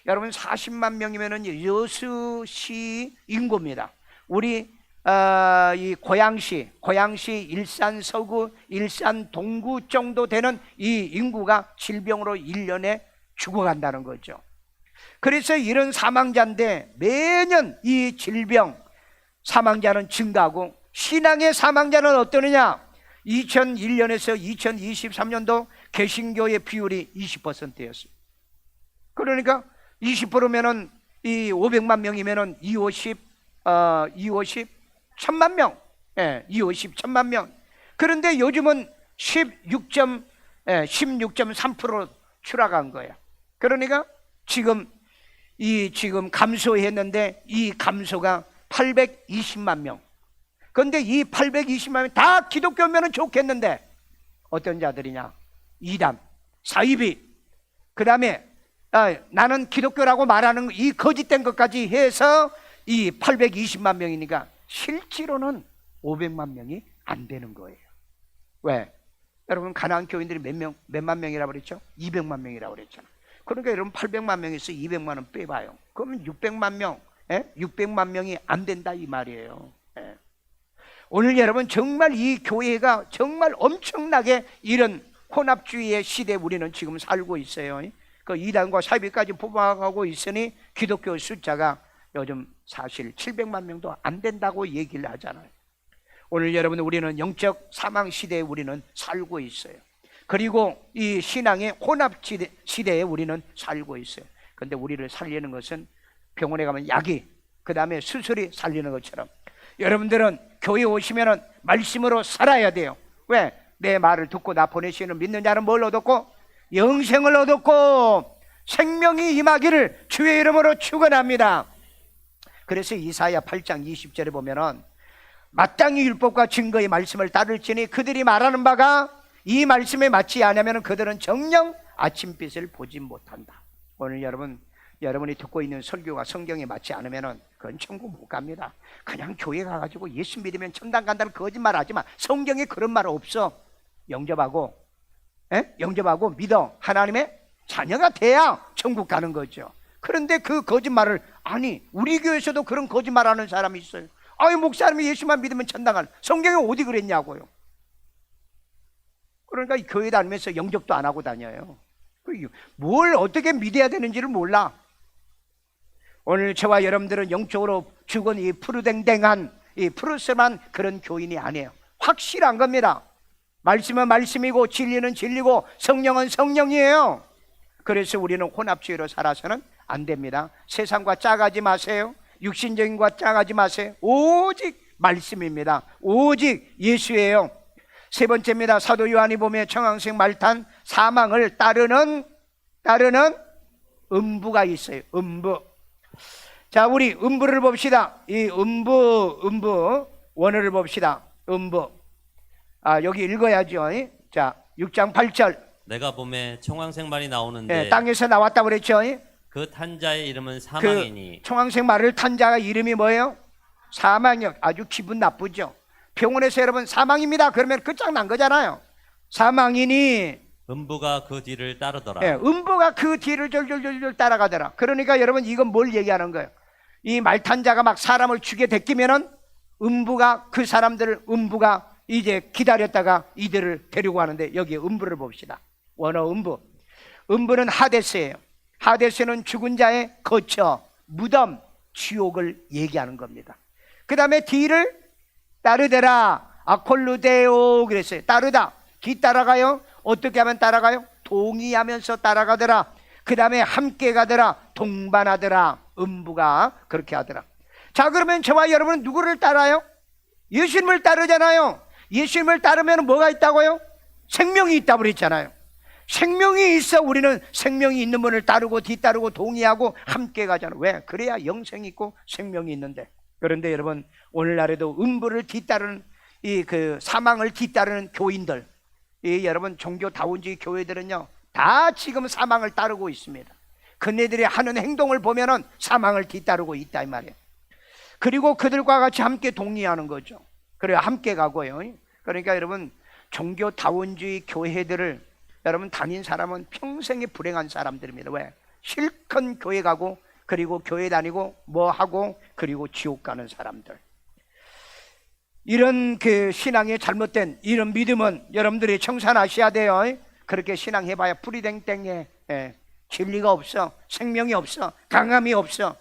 여러분 40만 명이면은 여수시 인구입니다. 우리 이 고양시, 일산 서구, 일산 동구 정도 되는 이 인구가 질병으로 1년에 죽어간다는 거죠. 그래서 이런 사망자인데 매년 이 질병 사망자는 증가하고, 신앙의 사망자는 어떠느냐? 2001년에서 2023년도 개신교의 비율이 20%였습니다. 그러니까 20%면은 이 500만 명이면은 250 천만 명, 250 천만 명. 그런데 요즘은 16.3% 추락한 거예요. 그러니까 지금 감소했는데 이 감소가 820만 명. 그런데 이 820만 명 다 기독교면은 좋겠는데 어떤 자들이냐? 이단, 사이비, 그 다음에 나는 기독교라고 말하는 이 거짓된 것까지 해서 이 820만 명이니까 실제로는 500만 명이 안 되는 거예요. 왜? 여러분 가나안 교인들이 몇만 명이라고 그랬죠? 200만 명이라고 그랬잖아요. 그러니까 여러분 800만 명에서 200만은 빼봐요. 그러면 600만 명, 600만 명이 안 된다 이 말이에요. 오늘 여러분 정말 이 교회가 정말 엄청나게 이런 혼합주의의 시대에 우리는 지금 살고 있어요. 그 이단과 사이비까지 뽑아가고 있으니 기독교 숫자가 요즘 사실 700만 명도 안 된다고 얘기를 하잖아요. 오늘 여러분 우리는 영적 사망 시대에 우리는 살고 있어요. 그리고 이 신앙의 혼합 시대에 우리는 살고 있어요. 그런데 우리를 살리는 것은 병원에 가면 약이, 그 다음에 수술이 살리는 것처럼 여러분들은 교회 오시면은 말씀으로 살아야 돼요. 왜? 내 말을 듣고 나 보내시는 믿는 자는 뭘 얻었고? 영생을 얻었고 생명이 임하기를 주의 이름으로 축원합니다. 그래서 이사야 8장 20절에 보면은 마땅히 율법과 증거의 말씀을 따를지니 그들이 말하는 바가 이 말씀에 맞지 않으면 그들은 정녕 아침빛을 보지 못한다. 오늘 여러분이 듣고 있는 설교가 성경에 맞지 않으면 그건 천국 못 갑니다. 그냥 교회 가가지고 예수 믿으면 천당 간다는 거짓말 하지 마. 성경에 그런 말 없어. 영접하고 믿어. 하나님의 자녀가 돼야 천국 가는 거죠. 그런데 그 거짓말을, 아니 우리 교회에서도 그런 거짓말하는 사람이 있어요. 아유 목사님이 예수만 믿으면 천당 가는, 성경에 어디 그랬냐고요. 그러니까 이 교회 다니면서 영접도 안 하고 다녀요. 뭘 어떻게 믿어야 되는지를 몰라. 오늘 저와 여러분들은 영적으로 죽은 이 푸르댕댕한 이 푸르스름한 그런 교인이 아니에요. 확실한 겁니다. 말씀은 말씀이고 진리는 진리고 성령은 성령이에요. 그래서 우리는 혼합주의로 살아서는 안 됩니다. 세상과 짝하지 마세요. 육신적인 것과 짝하지 마세요. 오직 말씀입니다. 오직 예수예요. 세 번째입니다. 사도 요한이 보면 청황색 말탄 사망을 따르는 음부가 있어요. 음부. 자, 우리 음부를 봅시다. 이 음부 원어를 봅시다. 음부. 여기 읽어야죠. 자, 6장 8절. 내가 봄에 청황색 말이 나오는데 땅에서 나왔다 그랬죠. 그 탄자의 이름은 사망이니. 그 청황색 말을 탄 자가 이름이 뭐예요? 사망이요. 아주 기분 나쁘죠. 병원에서 여러분 사망입니다 그러면 끝장난 거잖아요. 사망이니 음부가 그 뒤를 따르더라. 음부가 그 뒤를 졸졸졸졸 따라가더라. 그러니까 여러분 이건 뭘 얘기하는 거예요? 이 말탄 자가 막 사람을 죽여 대끼면은 음부가 그 사람들을 음부가 이제 기다렸다가 이들을 데리고 가는데 여기 음부를 봅시다. 원어 음부. 음부는 하데스예요. 하데스는 죽은 자의 거처, 무덤, 지옥을 얘기하는 겁니다. 그 다음에 뒤를 따르더라. 아콜루데오 그랬어요. 따르다. 뒤 따라가요. 어떻게 하면 따라가요? 동의하면서 따라가더라. 그 다음에 함께 가더라. 동반하더라. 음부가 그렇게 하더라. 자, 그러면 저와 여러분은 누구를 따라요? 예수님을 따르잖아요. 예수님을 따르면 뭐가 있다고요? 생명이 있다고 그랬잖아요. 생명이 있어 우리는 생명이 있는 분을 따르고 뒤따르고 동의하고 함께 가잖아요. 왜? 그래야 영생이 있고 생명이 있는데. 그런데 여러분 오늘날에도 음부를 뒤따르는 이 그 사망을 뒤따르는 교인들, 이 여러분 종교다운주의 교회들은요 다 지금 사망을 따르고 있습니다. 그네들이 하는 행동을 보면은 사망을 뒤따르고 있다 이 말이에요. 그리고 그들과 같이 함께 동의하는 거죠. 그래야 함께 가고요. 그러니까 여러분 종교다운주의 교회들을 여러분 다닌 사람은 평생에 불행한 사람들입니다. 왜? 실컷 교회 가고 그리고 교회 다니고 뭐 하고 그리고 지옥 가는 사람들. 이런 그 신앙의 잘못된 이런 믿음은 여러분들이 청산하셔야 돼요. 그렇게 신앙해봐야 뿌리댕댕해. 진리가 없어, 생명이 없어, 강함이 없어.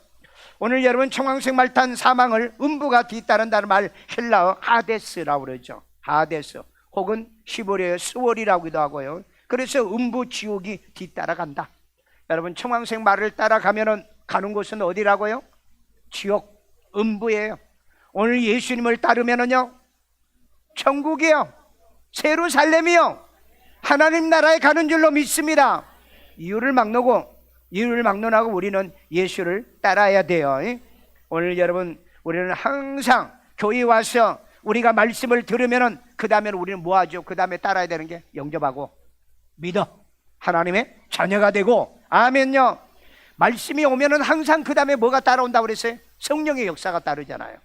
오늘 여러분 청황색 말탄 사망을 음부가 뒤따른다는 말 헬라어 하데스라고 그러죠. 하데스 혹은 시보리어 스월이라고도 하고요. 그래서 음부 지옥이 뒤따라간다. 여러분 청황색 말을 따라가면은 가는 곳은 어디라고요? 지옥, 음부예요. 오늘 예수님을 따르면은요 천국이요, 세루살렘이요, 하나님 나라에 가는 줄로 믿습니다. 이유를 막론하고 우리는 예수를 따라야 돼요. 오늘 여러분 우리는 항상 교회 와서 우리가 말씀을 들으면은 그 다음에는 우리는 뭐 하죠? 그 다음에 따라야 되는 게 영접하고 믿어 하나님의 자녀가 되고 아멘요. 말씀이 오면은 항상 그 다음에 뭐가 따라온다고 그랬어요? 성령의 역사가 따르잖아요.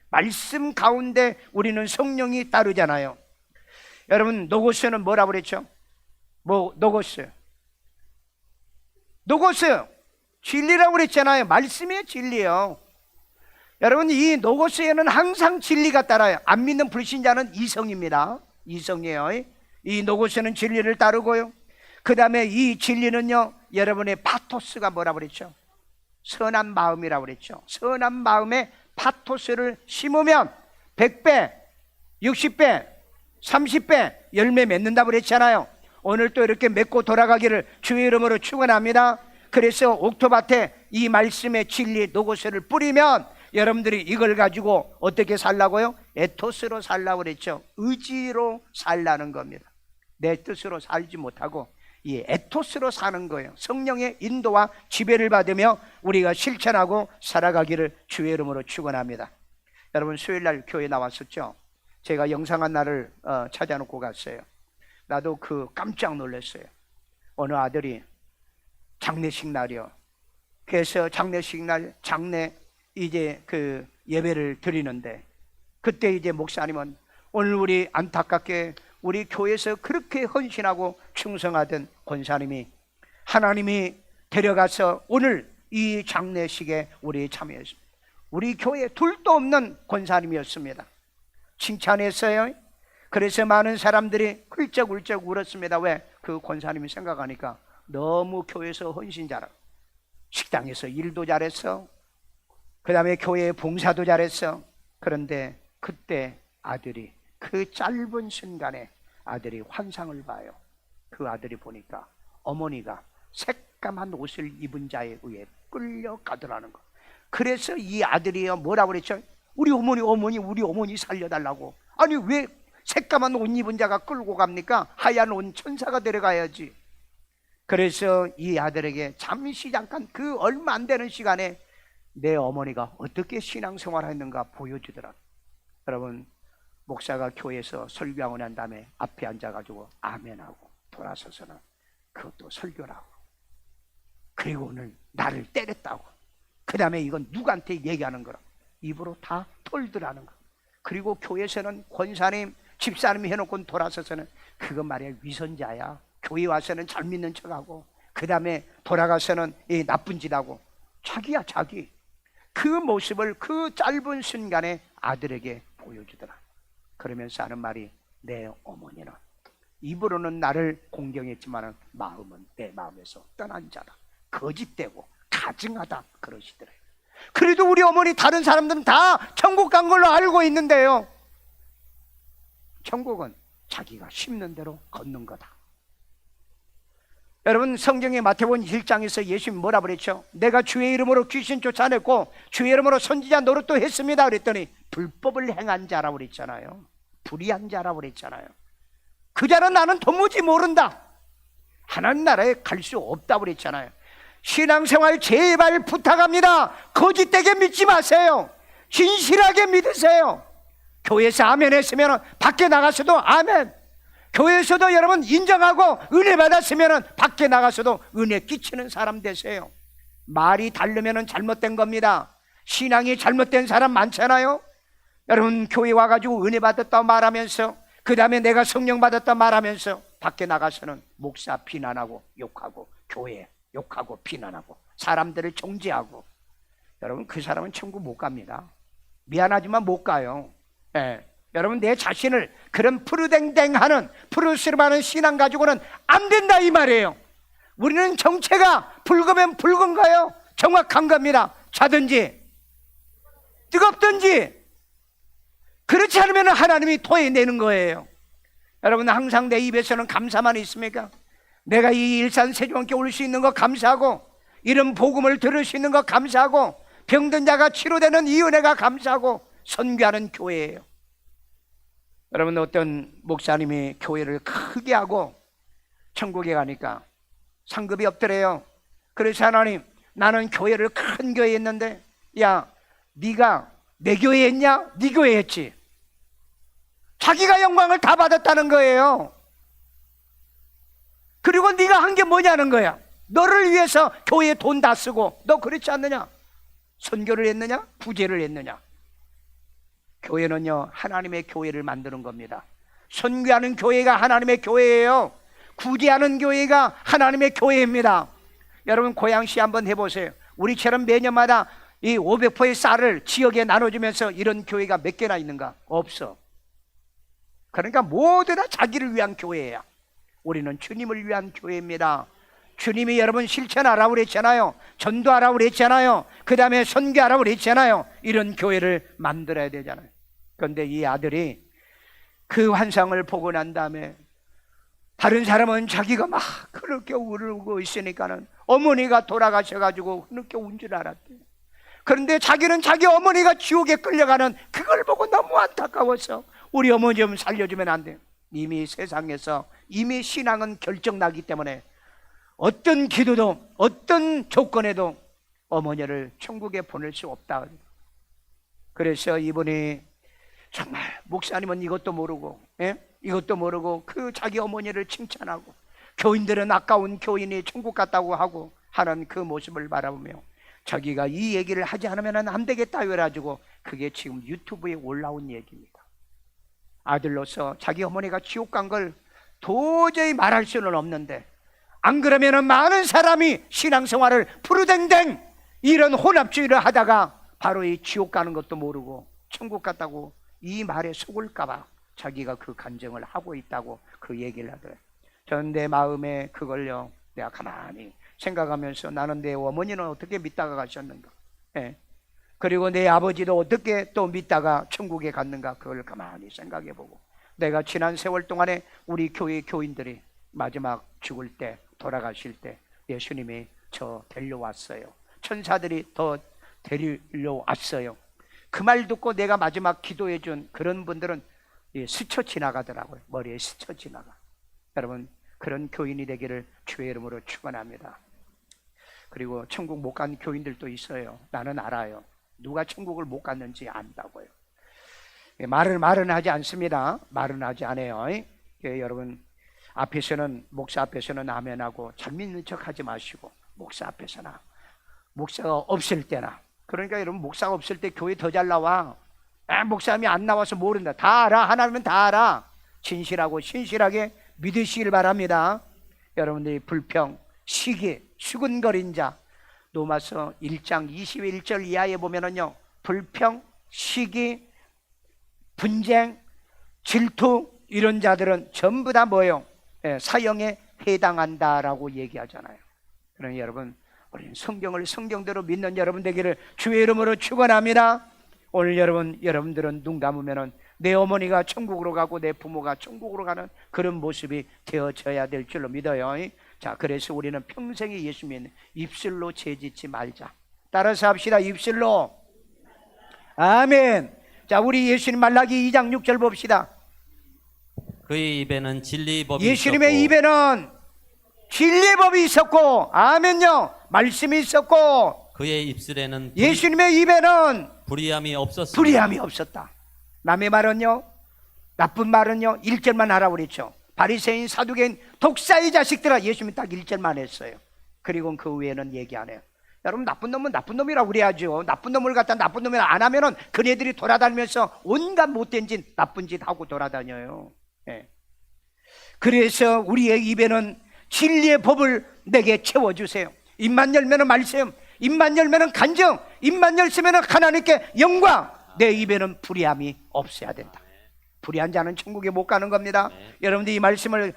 말씀 가운데 우리는 성령이 따르잖아요. 여러분, 노고스는 뭐라고 그랬죠? 노고스 진리라고 그랬잖아요. 말씀이 진리예요. 여러분, 이 노고스에는 항상 진리가 따라요. 안 믿는 불신자는 이성입니다. 이성이에요. 이 노고스는 진리를 따르고요. 그 다음에 이 진리는요, 여러분의 파토스가 뭐라고 그랬죠? 선한 마음이라고 그랬죠. 선한 마음에 파토스를 심으면 100배, 60배, 30배 열매 맺는다고 그랬잖아요. 오늘 또 이렇게 맺고 돌아가기를 주의 이름으로 축원합니다. 그래서 옥토밭에 이 말씀의 진리 노고스를 뿌리면 여러분들이 이걸 가지고 어떻게 살라고요? 에토스로 살라고 그랬죠. 의지로 살라는 겁니다. 내 뜻으로 살지 못하고 이 에토스로 사는 거예요. 성령의 인도와 지배를 받으며 우리가 실천하고 살아가기를 주의 이름으로 축원합니다. 여러분, 수요일날 교회 나왔었죠. 제가 영상한 날을 찾아놓고 갔어요. 나도 깜짝 놀랐어요. 어느 아들이 장례식 날이요. 그래서 장례식 날 장례 이제 예배를 드리는데, 그때 이제 목사님은 오늘 우리 안타깝게 우리 교회에서 그렇게 헌신하고 충성하던 권사님이 하나님이 데려가서 오늘 이 장례식에 우리 참여했습니다. 우리 교회에 둘도 없는 권사님이었습니다. 칭찬했어요. 그래서 많은 사람들이 훌쩍훌쩍 울었습니다. 왜? 그 권사님이 생각하니까 너무 교회에서 헌신자라. 식당에서 일도 잘했어. 그 다음에 교회 봉사도 잘했어. 그런데 그때 아들이 그 짧은 순간에 아들이 환상을 봐요. 그 아들이 보니까 어머니가 새까만 옷을 입은 자에 의해 끌려가더라는 거. 그래서 이 아들이 뭐라고 그랬죠? 우리 어머니 살려달라고. 아니 왜 새까만 옷 입은 자가 끌고 갑니까? 하얀 옷 천사가 데려가야지. 그래서 이 아들에게 잠깐 그 얼마 안 되는 시간에 내 어머니가 어떻게 신앙생활을 했는가 보여주더라. 여러분, 목사가 교회에서 설교하고 난 다음에 앞에 앉아가지고 아멘하고 돌아서서는 그것도 설교를 하고, 그리고 오늘 나를 때렸다고, 그 다음에 이건 누구한테 얘기하는 거라 입으로 다 털더라는 거. 그리고 교회에서는 권사님 집사님이 해놓고 돌아서서는 그거 말이야 위선자야. 교회 와서는 잘 믿는 척하고 그 다음에 돌아가서는 나쁜 짓하고. 자기야 자기. 그 모습을 그 짧은 순간에 아들에게 보여주더라. 그러면서 하는 말이, 내 어머니는 입으로는 나를 공경했지만 마음은 내 마음에서 떠난 자다. 거짓되고 가증하다 그러시더래요. 그래도 우리 어머니 다른 사람들은 다 천국 간 걸로 알고 있는데요, 천국은 자기가 심는 대로 걷는 거다. 여러분, 성경의 마태복음 1장에서 예수님이 뭐라 그랬죠? 내가 주의 이름으로 귀신 쫓아냈고 주의 이름으로 선지자 노릇도 했습니다 그랬더니 불법을 행한 자라고 그랬잖아요. 불의한 자라고 그랬잖아요. 그 자는 나는 도무지 모른다. 하나님 나라에 갈 수 없다고 그랬잖아요. 신앙생활 제발 부탁합니다. 거짓되게 믿지 마세요. 진실하게 믿으세요. 교회에서 아멘 했으면 밖에 나가서도 아멘. 교회에서도 여러분 인정하고 은혜 받았으면 밖에 나가서도 은혜 끼치는 사람 되세요. 말이 다르면 잘못된 겁니다. 신앙이 잘못된 사람 많잖아요. 여러분, 교회 와가지고 은혜 받았다 말하면서 그 다음에 내가 성령 받았다 말하면서 밖에 나가서는 목사 비난하고 욕하고 교회 욕하고 비난하고 사람들을 정죄하고, 여러분 그 사람은 천국 못 갑니다. 미안하지만 못 가요. 여러분, 내 자신을 그런 푸르댕댕하는 푸르스름하는 신앙 가지고는 안 된다 이 말이에요. 우리는 정체가 붉으면 붉은 거예요. 정확한 겁니다. 자든지 뜨겁든지. 그렇지 않으면 하나님이 토해내는 거예요. 여러분, 항상 내 입에서는 감사만 있습니까? 내가 이 일산 세종교회 올 수 있는 거 감사하고, 이런 복음을 들을 수 있는 거 감사하고, 병든 자가 치료되는 이 은혜가 감사하고, 선교하는 교회예요. 여러분, 어떤 목사님이 교회를 크게 하고 천국에 가니까 상급이 없더래요. 그래서 하나님, 나는 교회를 큰 교회에 했는데, 야 네가 내 교회에 했냐? 네 교회에 했지. 자기가 영광을 다 받았다는 거예요. 그리고 네가 한 게 뭐냐는 거야. 너를 위해서 교회에 돈 다 쓰고, 너 그렇지 않느냐? 선교를 했느냐? 구제를 했느냐? 교회는요, 하나님의 교회를 만드는 겁니다. 선교하는 교회가 하나님의 교회예요. 구제하는 교회가 하나님의 교회입니다. 여러분 고양시 한번 해보세요. 우리처럼 매년마다 이 500포의 쌀을 지역에 나눠주면서 이런 교회가 몇 개나 있는가? 없어. 그러니까 모두 다 자기를 위한 교회야. 우리는 주님을 위한 교회입니다. 주님이 여러분 실천하라고 그랬잖아요. 전도하라고 그랬잖아요. 그 다음에 선교하라고 그랬잖아요. 이런 교회를 만들어야 되잖아요. 그런데 이 아들이 그 환상을 보고 난 다음에 다른 사람은 자기가 막 그렇게 울고 있으니까는 어머니가 돌아가셔가지고 그렇게 운 줄 알았대요. 그런데 자기는 자기 어머니가 지옥에 끌려가는 그걸 보고 너무 안타까워서 우리 어머니 좀 살려주면 안 돼요. 이미 세상에서 이미 신앙은 결정나기 때문에 어떤 기도도 어떤 조건에도 어머니를 천국에 보낼 수 없다. 그래서 이분이 정말 목사님은 이것도 모르고, 이것도 모르고 그 자기 어머니를 칭찬하고 교인들은 아까운 교인이 천국 갔다고 하고 하는 그 모습을 바라보며 자기가 이 얘기를 하지 않으면 안 되겠다 그래가지고 그게 지금 유튜브에 올라온 얘기입니다. 아들로서 자기 어머니가 지옥 간 걸 도저히 말할 수는 없는데, 안 그러면 많은 사람이 신앙생활을 푸르댕댕 이런 혼합주의를 하다가 바로 이 지옥 가는 것도 모르고 천국 갔다고 이 말에 속을까봐 자기가 그 간증을 하고 있다고 그 얘기를 하더래요. 저는 내 마음에 그걸요, 내가 가만히 생각하면서 나는 내 어머니는 어떻게 믿다가 가셨는가, 그리고 내 아버지도 어떻게 또 믿다가 천국에 갔는가, 그걸 가만히 생각해보고 내가 지난 세월 동안에 우리 교회 교인들이 마지막 죽을 때, 돌아가실 때 예수님이 저 데려왔어요. 천사들이 더 데리러왔어요. 그 말 듣고 내가 마지막 기도해 준 그런 분들은 스쳐 지나가더라고요. 머리에 스쳐 지나가. 여러분 그런 교인이 되기를 주의 이름으로 축원합니다. 그리고 천국 못 간 교인들도 있어요. 나는 알아요. 누가 천국을 못 갔는지 안다고요. 말은 하지 않습니다. 말은 하지 않아요. 여러분 앞에서는, 목사 앞에서는 아멘하고 잘 믿는 척 하지 마시고, 목사 앞에서나 목사가 없을 때나, 그러니까 여러분 목사가 없을 때 교회 더 잘 나와. 목사님이 안 나와서 모른다. 다 알아. 하나님은 다 알아. 진실하고 신실하게 믿으시길 바랍니다. 여러분들이 불평, 시기, 수근거린 자, 로마서 1장 21절 이하에 보면은요, 불평, 시기, 분쟁, 질투 이런 자들은 전부 다 뭐예요? 사형에 해당한다라고 얘기하잖아요. 그러니 여러분 우리는 성경을 성경대로 믿는 여러분 되기를 주의 이름으로 축원합니다. 오늘 여러분들은 눈 감으면은 내 어머니가 천국으로 가고 내 부모가 천국으로 가는 그런 모습이 되어져야 될 줄로 믿어요. 자, 그래서 우리는 평생에 예수 믿는 입술로 죄짓지 말자. 따라서 합시다. 입술로. 아멘. 자, 우리 예수님 말라기 2장 6절 봅시다. 그의 입에는 진리의 법이 예수님의 있었고, 입에는 진리의 법이 있었고, 아멘요, 말씀이 있었고, 그의 입술에는 예수님의 입에는 불의함이 없었습니다. 불의함이 없었다. 남의 말은요, 나쁜 말은요 1절만 하라고 그랬죠. 바리새인, 사두개인, 독사의 자식들아, 예수님이 딱 1절만 했어요. 그리고 그 외에는 얘기 안 해요. 여러분 나쁜 놈은 나쁜 놈이라고 그래야죠. 나쁜 놈을 갖다 나쁜 놈을 안 하면은 그네들이 돌아다니면서 온갖 못된 짓, 나쁜 짓 하고 돌아다녀요. 그래서 우리의 입에는 진리의 법을 내게 채워주세요. 입만 열면은 말씀, 입만 열면은 간증, 입만 열면은 하나님께 영광. 내 입에는 불의함이 없어야 된다. 불의한 자는 천국에 못 가는 겁니다. 여러분들 이 말씀을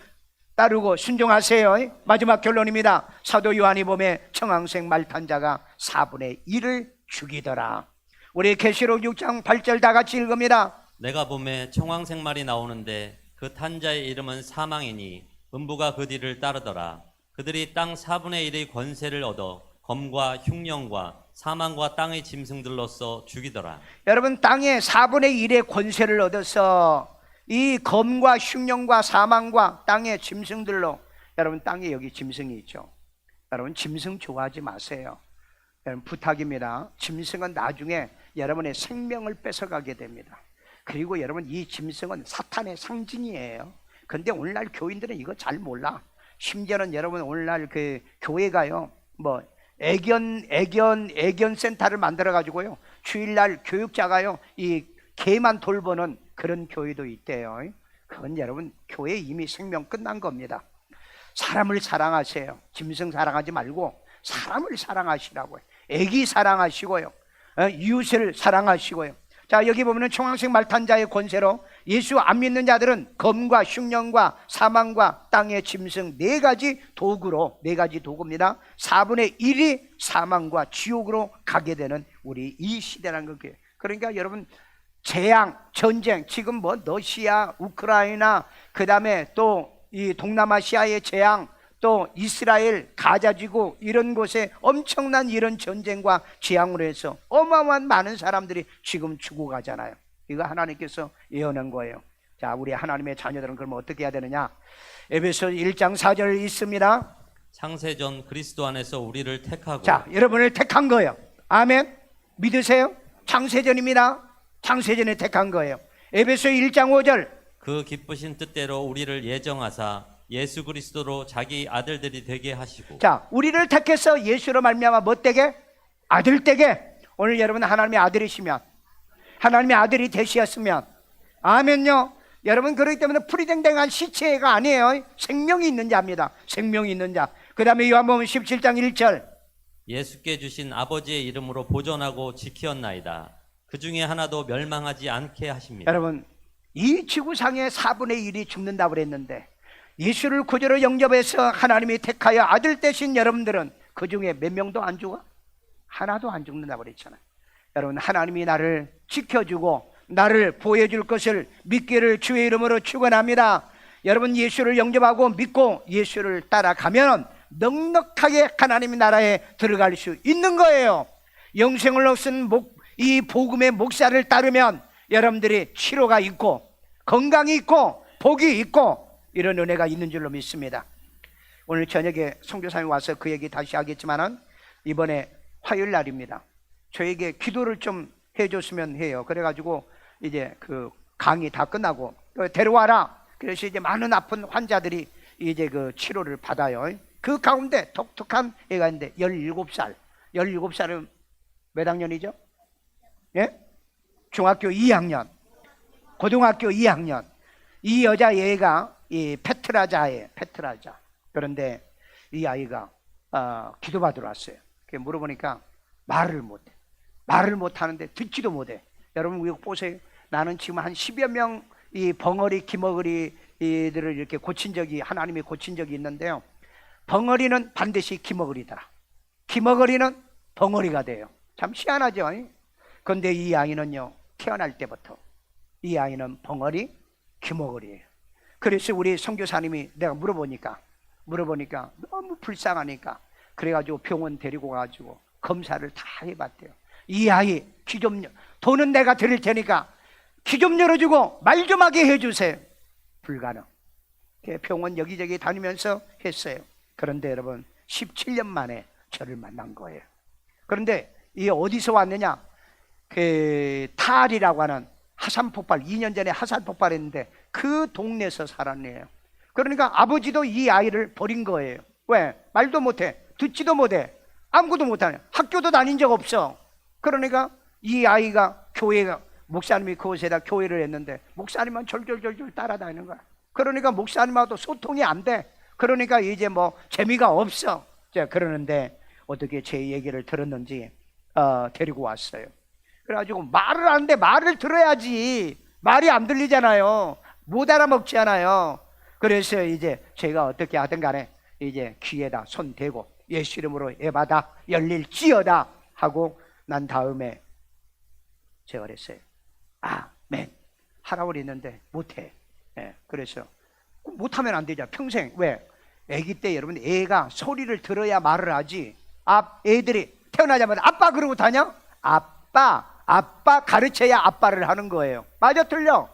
따르고 순종하세요. 마지막 결론입니다. 사도 요한이 보면 청황색 말탄 자가 4분의 1을 죽이더라. 우리 계시록 6장 8절 다 같이 읽읍니다. 내가 보매 청황색 말이 나오는데 그 탄자의 이름은 사망이니 음부가 그 뒤를 따르더라. 그들이 땅 4분의 1의 권세를 얻어 검과 흉령과 사망과 땅의 짐승들로서 죽이더라. 여러분 땅의 4분의 1의 권세를 얻어서 이 검과 흉령과 사망과 땅의 짐승들로, 여러분 땅에 여기 짐승이 있죠. 여러분 짐승 좋아하지 마세요. 여러분 부탁입니다. 짐승은 나중에 여러분의 생명을 뺏어가게 됩니다. 그리고 여러분 이 짐승은 사탄의 상징이에요. 근데 오늘날 교인들은 이거 잘 몰라. 심지어는 여러분 오늘날 그 교회가요, 뭐 애견 센터를 만들어 가지고요, 주일날 교육자가요 이 개만 돌보는 그런 교회도 있대요. 그건 여러분 교회 이미 생명 끝난 겁니다. 사람을 사랑하세요. 짐승 사랑하지 말고 사람을 사랑하시라고요. 애기 사랑하시고요, 이웃을 사랑하시고요. 자, 여기 보면은 청황색 말탄자의 권세로 예수 안 믿는 자들은 검과 흉령과 사망과 땅의 짐승 네 가지 도구입니다. 4분의 1이 사망과 지옥으로 가게 되는 우리 이 시대라는 거예요. 그러니까 여러분 재앙, 전쟁, 지금 뭐 러시아, 우크라이나, 그 다음에 또 이 동남아시아의 재앙, 또 이스라엘, 가자지구 이런 곳에 엄청난 이런 전쟁과 재앙으로 해서 어마어마한 많은 사람들이 지금 죽어가잖아요. 이거 하나님께서 예언한 거예요. 자, 우리 하나님의 자녀들은 그러면 어떻게 해야 되느냐? 에베소 1장 4절 있습니다. 창세전 그리스도 안에서 우리를 택하고. 자, 여러분을 택한 거예요. 아멘. 믿으세요? 창세전입니다. 창세전에 택한 거예요. 에베소 1장 5절. 그 기쁘신 뜻대로 우리를 예정하사 예수 그리스도로 자기 아들들이 되게 하시고. 자, 우리를 택해서 예수로 말미암아 뭐 되게? 아들 되게. 오늘 여러분 하나님의 아들이시면, 하나님의 아들이 되시었으면, 아멘요. 여러분 그렇기 때문에 풀이댕댕한 시체가 아니에요. 생명이 있는 자입니다. 생명이 있는 자. 그 다음에 요한복음 17장 1절. 예수께 주신 아버지의 이름으로 보존하고 지키었나이다. 그 중에 하나도 멸망하지 않게 하십니다. 여러분 이 지구상의 4분의 1이 죽는다고 그랬는데 예수를 구주로 영접해서 하나님이 택하여 아들 되신 여러분들은 그 중에 몇 명도 안 죽어? 하나도 안 죽는다고 그랬잖아요. 여러분 하나님이 나를 지켜주고 나를 보호해줄 것을 믿기를 주의 이름으로 축원합니다. 여러분 예수를 영접하고 믿고 예수를 따라가면 넉넉하게 하나님의 나라에 들어갈 수 있는 거예요. 영생을 얻은 이 복음의 목사를 따르면 여러분들이 치료가 있고 건강이 있고 복이 있고 이런 은혜가 있는 줄로 믿습니다. 오늘 저녁에 선교사님이 와서 그 얘기 다시 하겠지만은 이번에 화요일 날입니다. 저에게 기도를 좀 해줬으면 해요. 그래가지고 이제 그 강의 다 끝나고 데려와라. 그래서 이제 많은 아픈 환자들이 이제 그 치료를 받아요. 그 가운데 독특한 애가 있는데 17살. 17살은 몇 학년이죠? 예? 중학교 2학년, 고등학교 2학년. 이 여자 애가 이 페트라자예요. 페트라자. 그런데 이 아이가 기도받으러 왔어요. 물어보니까 말을 못해. 말을 못하는데 듣지도 못해. 여러분 이거 보세요. 나는 지금 한 10여 명 이 벙어리, 기머거리 이들을 이렇게 고친 적이, 하나님이 고친 적이 있는데요. 벙어리는 반드시 기머거리더라. 기머거리는 벙어리가 돼요. 참 희한하죠. 그런데 이 아이는요, 태어날 때부터 이 아이는 벙어리, 기머거리예요. 그래서 우리 선교사님이 내가 물어보니까 너무 불쌍하니까 그래가지고 병원 데리고 가가지고 검사를 다 해봤대요. 이 아이 귀 좀, 돈은 내가 드릴 테니까 귀 좀 열어주고 말 좀 하게 해주세요. 불가능. 병원 여기저기 다니면서 했어요. 그런데 여러분 17년 만에 저를 만난 거예요. 그런데 이 어디서 왔느냐? 그 타알이라고 하는 화산폭발, 2년 전에 화산폭발했는데 그 동네에서 살았네요. 그러니까 아버지도 이 아이를 버린 거예요. 왜? 말도 못해, 듣지도 못해, 아무것도 못하네, 학교도 다닌 적 없어. 그러니까 이 아이가 교회가, 목사님이 그곳에다 교회를 했는데 목사님만 절절절절 따라다니는 거야. 그러니까 목사님하고도 소통이 안 돼. 그러니까 이제 뭐 재미가 없어. 자, 그러는데 어떻게 제 얘기를 들었는지 데리고 왔어요. 그래가지고 말을 하는데 말을 들어야지. 말이 안 들리잖아요. 못 알아먹잖아요. 그래서 이제 제가 어떻게 하든 간에 이제 귀에다 손 대고 예수 이름으로 예받아 열릴지어다 하고 난 다음에 제가 그랬어요. 아멘 하라고 그랬는데 못해. 그래서 못하면 안 되죠. 평생. 왜? 아기 때 여러분 애가 소리를 들어야 말을 하지. 애들이 태어나자마자 아빠 그러고 다녀? 아빠 가르쳐야 아빠를 하는 거예요. 맞아 틀려?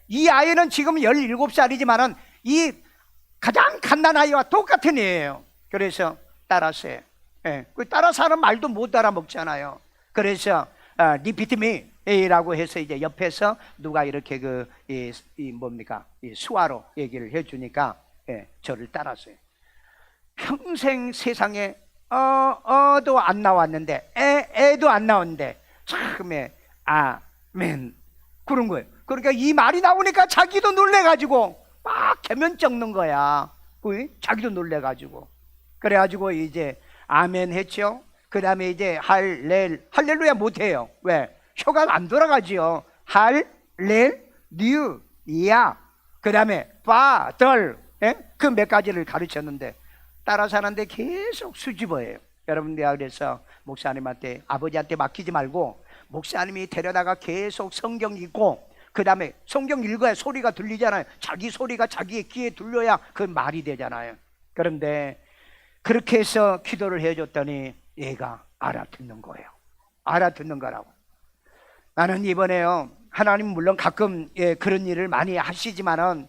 이 아이는 지금 17살이지만은 이 가장 갓난 아이와 똑같은 애예요. 그래서 따라서 따라서 하는 말도 못 알아먹잖아요. 그래서 리피트미라고 해서 이제 옆에서 누가 이렇게 이 수화로 얘기를 해주니까 저를 따랐어요. 평생 세상에 어도 안 나왔는데 애도 안 나왔는데 참에 아멘 그런 거예요. 그러니까 이 말이 나오니까 자기도 놀래가지고 막 개면 적는 거야. 자기도 놀래가지고 그래가지고 이제 아멘 했죠. 그 다음에 이제 할렐루야 못해요. 왜? 혀가 안 돌아가지요. 할렐루야. 그 다음에 파덜 그 몇 가지를 가르쳤는데 따라서 하는데 계속 수줍어해요. 여러분 내가 그래서 목사님한테 아버지한테 맡기지 말고 목사님이 데려다가 계속 성경 읽고 그 다음에 성경 읽어야 소리가 들리잖아요. 자기 소리가 자기의 귀에 들려야 그 말이 되잖아요. 그런데 그렇게 해서 기도를 해줬더니 얘가 알아듣는 거예요. 알아듣는 거라고. 나는 이번에요 하나님 물론 가끔 그런 일을 많이 하시지만은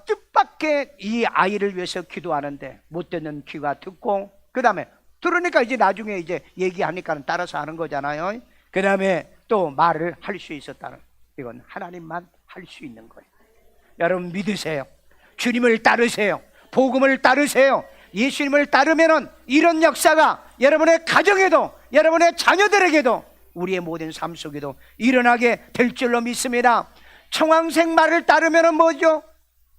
뜻밖의 이 아이를 위해서 기도하는데 못 듣는 귀가 듣고 그 다음에 들으니까 이제 나중에 이제 얘기하니까 따라서 하는 거잖아요. 그 다음에 또 말을 할 수 있었다는, 이건 하나님만 할 수 있는 거예요. 여러분 믿으세요. 주님을 따르세요. 복음을 따르세요. 예수님을 따르면은 이런 역사가 여러분의 가정에도 여러분의 자녀들에게도 우리의 모든 삶 속에도 일어나게 될 줄로 믿습니다. 청황생 말을 따르면은 뭐죠?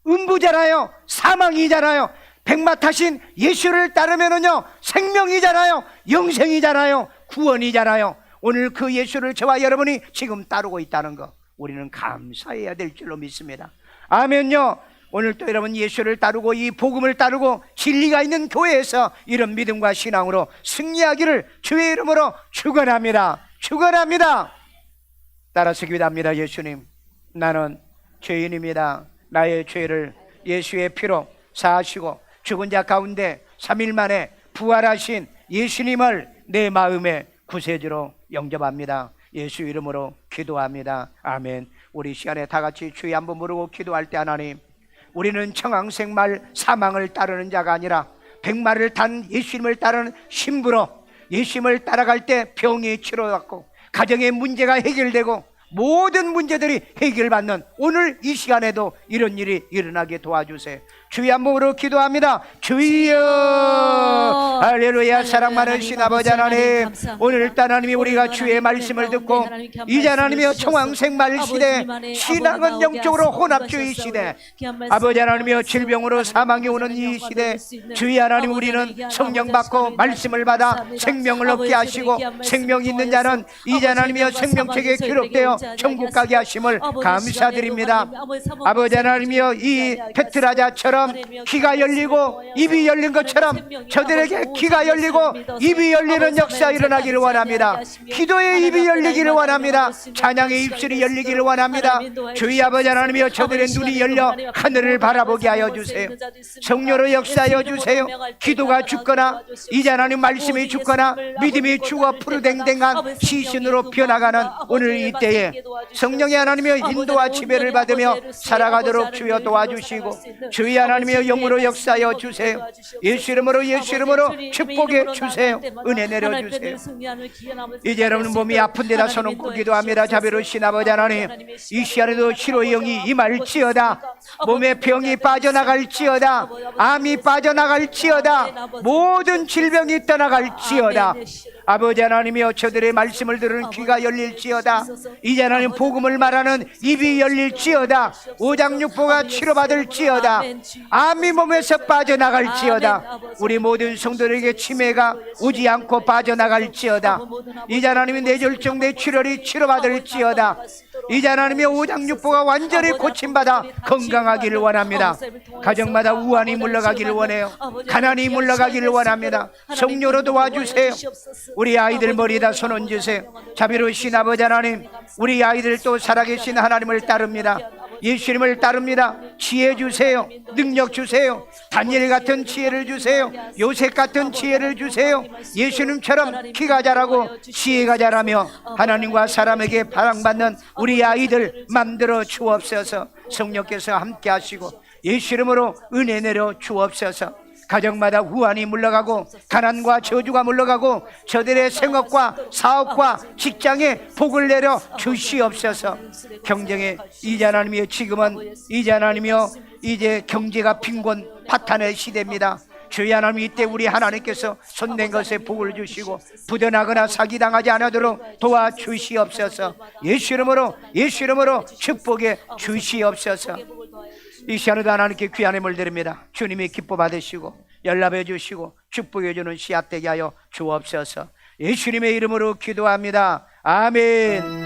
음부잖아요. 사망이잖아요. 백마 타신 예수를 따르면은요 생명이잖아요. 영생이잖아요. 구원이잖아요. 오늘 그 예수를 저와 여러분이 지금 따르고 있다는 거 우리는 감사해야 될 줄로 믿습니다. 아멘요. 오늘 또 여러분 예수를 따르고 이 복음을 따르고 진리가 있는 교회에서 이런 믿음과 신앙으로 승리하기를 주의 이름으로 축원합니다. 축원합니다. 따라서 기도합니다. 예수님, 나는 죄인입니다. 나의 죄를 예수의 피로 사하시고 죽은 자 가운데 3일 만에 부활하신 예수님을 내 마음의 구세주로 영접합니다. 예수 이름으로 기도합니다. 아멘. 우리 시간에 다 같이 주의 한번 부르고 기도할 때 하나님, 우리는 청황생말 사망을 따르는 자가 아니라 백마를 탄 예수님을 따르는 신부로 예수님을 따라갈 때 병이 치료받고 가정의 문제가 해결되고 모든 문제들이 해결받는 오늘 이 시간에도 이런 일이 일어나게 도와주세요. 주의 한 몸으로 기도합니다. 주여 할렐루야. 사랑 많으신 아버지 하나님, 오늘 하나님이 우리가 주의 말씀을 듣고 이제 하나님이여 청황생말 시대 신앙은 영적으로 혼합주의 시대 아버지 하나님이여 질병으로 사망이 오는 이 시대 주의 하나님, 우리는 성령 받고 말씀을 받아 생명을 얻게 하시고 생명 있는 자는 이제 하나님이여 생명책에 기록되어 천국 가게 하심을 감사드립니다. 아버지 하나님이여 이 베트라자처럼 귀가 열리고 입이 열린 것처럼 저들에게 귀가 열리고 입이 열리는 역사 일어나기를 원합니다. 기도의 입이 열리기를 원합니다. 찬양의 입술이 열리기를 원합니다. 주의 아버지 하나님이여 저들의 눈이 열려 하늘을 바라보게 하여 주세요. 성령으로 역사하여 주세요. 기도가 죽거나 이제 하나님 말씀이 죽거나 믿음이 죽어 푸르댕댕한 시신으로 변화가는 오늘 이때에 성령의 하나님이여 인도와 지배를 받으며 살아가도록 주여 도와주시고 주의 하나님이여 영으로 역사하여 주세요. 예수 이름으로 예수 이름으로 축복해 주세요. 은혜 내려주세요. 이제 여러분 몸이 아픈 데다 손 얹고 기도합니다. 자비로우신 아버지 하나님, 이 시간에도 치료의 영이 임할지어다. 몸의 병이 빠져나갈지어다. 암이 빠져나갈지어다. 모든 질병이 떠나갈지어다. 아버지 하나님이여 저들의 말씀을 들은 귀가 열릴지어다. 이제 하나님 복음을 말하는 입이 열릴지어다. 오장육부가 치료받을지어다. 암이 몸에서 빠져나갈지어다. 우리 모든 성도들에게 치매가 오지 않고 빠져나갈지어다. 이제 하나님이 뇌졸중 뇌출혈이 치료받을지어다. 이제 하나님의 오장육부가 완전히 고침받아 건강하기를 원합니다. 가정마다 우환이 물러가기를 원해요. 가난이 물러가기를 원합니다. 성령으로 도와주세요. 우리 아이들 머리에다 손 얹으세요. 자비로우신 아버지 하나님, 우리 아이들 또 살아계신 하나님을 따릅니다. 예수님을 따릅니다. 지혜 주세요. 능력 주세요. 다니엘 같은 지혜를 주세요. 요셉 같은 지혜를 주세요. 예수님처럼 키가 자라고 지혜가 자라며 하나님과 사람에게 사랑받는 우리 아이들 만들어 주옵소서. 성령께서 함께 하시고 예수 이름으로 은혜 내려 주옵소서. 가정마다 후환이 물러가고 가난과 저주가 물러가고 저들의 생업과 사업과 직장에 복을 내려 주시옵소서. 경쟁에 이제 하나님이여 지금은 이제 하나님이여 이제 경제가 빈곤 파탄의 시대입니다. 주의 하나님, 이때 우리 하나님께서 손댄 것에 복을 주시고 부도나거나 사기당하지 않도록 도와주시옵소서. 예수 이름으로, 예수 이름으로 축복해 주시옵소서. 이 시간에도 하나님께 귀한 힘을 드립니다. 주님이 기뻐 받으시고 연락해 주시고 축복해 주는 씨앗 되게 하여 주옵소서. 예수님의 이름으로 기도합니다. 아멘.